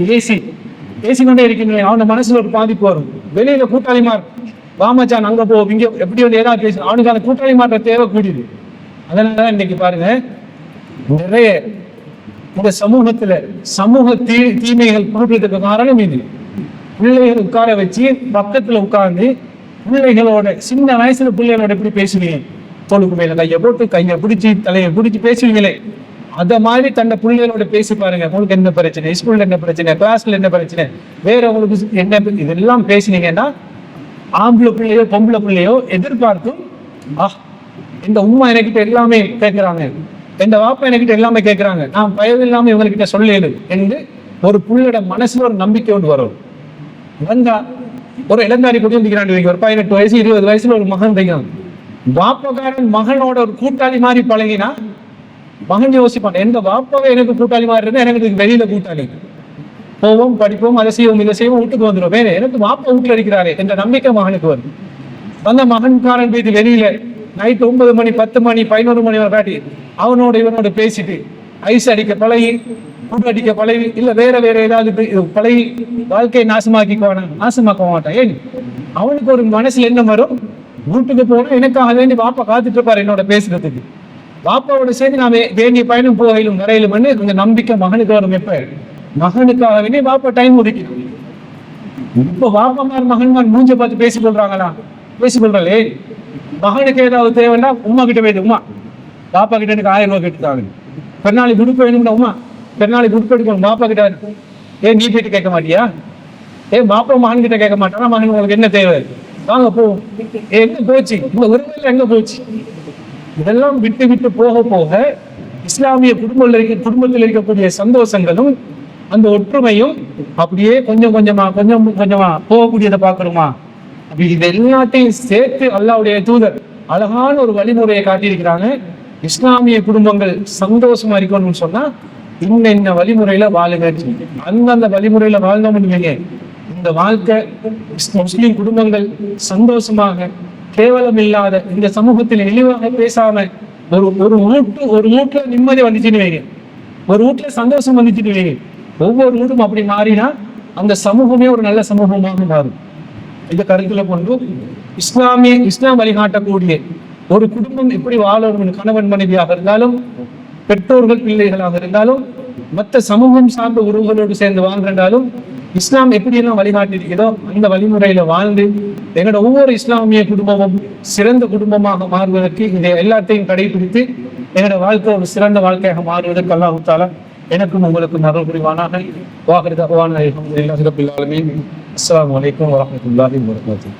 ஏசிக்கொண்டே இருக்கின்றேன், அவன மனசுல ஒரு பாதிப்பு வரும். வெளியில கூட்டாளிமார் வாமச்சான் அங்க போ இங்க எப்படி வந்து ஏதாவது பேச, அவனுக்கு அந்த கூட்டாளிமார்ற தேவை கூடியது. அதனாலதான் இன்னைக்கு பாருங்க, நிறைய இந்த சமூகத்துல சமூக தீமைகள் கூடுறதுக்கு காரணம் இது. பிள்ளைகள் உட்கார வச்சு பக்கத்துல உட்கார்ந்து பிள்ளைகளோட சின்ன வயசுல பிள்ளைகளோட எப்படி பேசுவீங்க, தோளுக்கு மேல கையை போட்டு கையை பிடிச்சி தலையை பிடிச்சி பேசுவீங்களே, அத மாதிரி தன்னை பிள்ளைகளோட பேசி பாருங்க. உங்களுக்கு என்ன பிரச்சனை, ஸ்கூல்ல என்ன பிரச்சனை, கிளாஸ்ல என்ன பிரச்சனை, வேற உங்களுக்கு என்ன, இதெல்லாம் பேசினீங்கன்னா ஆம்பளை பிள்ளையோ பொம்பளை பிள்ளையோ எதிர்பார்க்கும், இந்த உமா என்கிட்ட எல்லாமே கேட்கிறாங்க, இந்த வாப்பா என்கிட்ட எல்லாமே கேட்கிறாங்க, நான் பயவு இல்லாம இவங்ககிட்ட சொல்லிடு என்று ஒரு பிள்ளையோட மனசுல ஒரு நம்பிக்கை ஒன்று வரும். வந்தா ஒரு இளந்தாரி கூட இருக்கிறான், ஒரு 18 வயசு 20 வயசுல ஒரு மகன் இருக்கிறான். வாப்பக்காரன் மகனோட ஒரு கூட்டாளி மாதிரி பழகினா மகன் யோசிப்பான், எந்த வாப்பாவே எனக்கு கூட்டாளி மாதிரி இருந்தா எனக்கு வெளியில கூட்டாளி, போவோம் படிப்போம் அதை செய்வோம் இதை செய்வோம் வீட்டுக்கு வந்துடும், வேற எனக்கு வாப்பா வீட்டுல இருக்கிறாரே என்ற நம்பிக்கை மகனுக்கு வரும். வந்த மகன்காரன் போயிட்டு வெளியில நைட் 9 மணி 10 மணி 11 மணி வரை காட்டி அவனோட இவனோட பேசிட்டு ஐஸ் அடிக்க பழகி, கூட்டு அடிக்க பழகி, இல்ல வேற ஏதாவது பழகி வாழ்க்கையை நாசமாக்க மாட்டான். ஏன் அவனுக்கு ஒரு மனசுல என்ன வரும், வீட்டுக்கு போனா எனக்காக வேண்டி வாப்பா காத்துட்டு இருப்பாரு என்னோட பேசுறதுக்கு, வாப்பாவோட சேர்ந்து நான் வேண்டிய பயணம் போகையிலும் வரையிலும் கொஞ்சம் நம்பிக்கை மகனுக்கு வரும். எப்ப மகனுக்காக வேண்டி வாப்பா டைம் ஒதுக்கணும். இப்ப வாப்பாமார் மகன்மார் மூஞ்ச பார்த்து பேசிக்கொள்றாங்களா? பேசிக்கொள்றாங்களே. மகனுக்கு ஏதாவது தேவைன்னா உமா கிட்ட போயிட்டு, உமா பாப்பா கிட்ட எனக்கு 1000 ரூபாய் கேட்டுட்டாங்க, பெருநாளி குடுப்பு வேணும்னா உமா பெருநாளி குடுப்பு எடுக்கணும், பாப்பா கிட்ட. ஏன் நீ போயிட்டு கேட்க மாட்டியா? ஏன் பாப்பா மகன் கிட்ட கேட்க மாட்டானா? மகன் உங்களுக்கு என்ன தேவை, வாங்க போ, எங்க போச்சு இந்த உறவுல எங்க போச்சு? இதெல்லாம் விட்டு போக போக இஸ்லாமிய குடும்பத்தில் இருக்கக்கூடிய சந்தோஷங்களும் அந்த ஒற்றுமையும் அப்படியே கொஞ்சம் கொஞ்சமா போகக்கூடியதை பார்க்கணுமா? அப்படி இது எல்லாத்தையும் சேர்த்து அல்லாஹ்வுடைய தூதர் அழகான ஒரு வழிமுறையை காட்டியிருக்கிறாங்க. இஸ்லாமிய குடும்பங்கள் சந்தோஷமா இருக்கணும்னு சொன்னா இன்ன வழிமுறையில வாழுங்க. அந்தந்த வழிமுறையில வாழ்ந்தோம்னு இந்த வாழ்க்கை முஸ்லிம் குடும்பங்கள் சந்தோஷமாக கேவலம் இல்லாத இந்த சமூகத்தில் இழிவாக பேசாம ஒரு வீட்டுல நிம்மதி வந்துச்சுன்னு வைங்க, ஒரு வீட்டுல சந்தோஷம் வந்துச்சுன்னு வைங்க, ஒவ்வொரு வீடும் அப்படி மாறினா அந்த சமூகமே ஒரு நல்ல சமூகமாக மாறும். இந்த கருத்துல கொண்டு இஸ்லாம் வழிகாட்டக்கூடிய ஒரு குடும்பம் எப்படி வாழணும், கணவன் மனைவியாக இருந்தாலும், பெற்றோர்கள் பிள்ளைகளாக இருந்தாலும், மற்ற சமூகம் சார்ந்த உறவுகளோடு சேர்ந்து வாழ்ந்தாலும் இஸ்லாம் எப்படியெல்லாம் வழிகாட்டி இருக்கிறதோ அந்த வழிமுறையில வாழ்ந்து எங்களோட ஒவ்வொரு இஸ்லாமிய குடும்பமும் சிறந்த குடும்பமாக மாறுவதற்கு இதை எல்லாத்தையும் கடைபிடித்து எங்களோட வாழ்க்கை ஒரு சிறந்த வாழ்க்கையாக மாறுவதற்கு அல்லாஹ் தஆலா எனக்கும் உங்களுக்கும் அருள் புரிவானாக. வாஹிரு தஅவானா அல்ஹம்துலில்லாஹி ரப்பில் ஆலமீன். அஸ்ஸலாமு அலைக்கும் வரஹ்மத்துல்லாஹி வபரகாத்துஹு.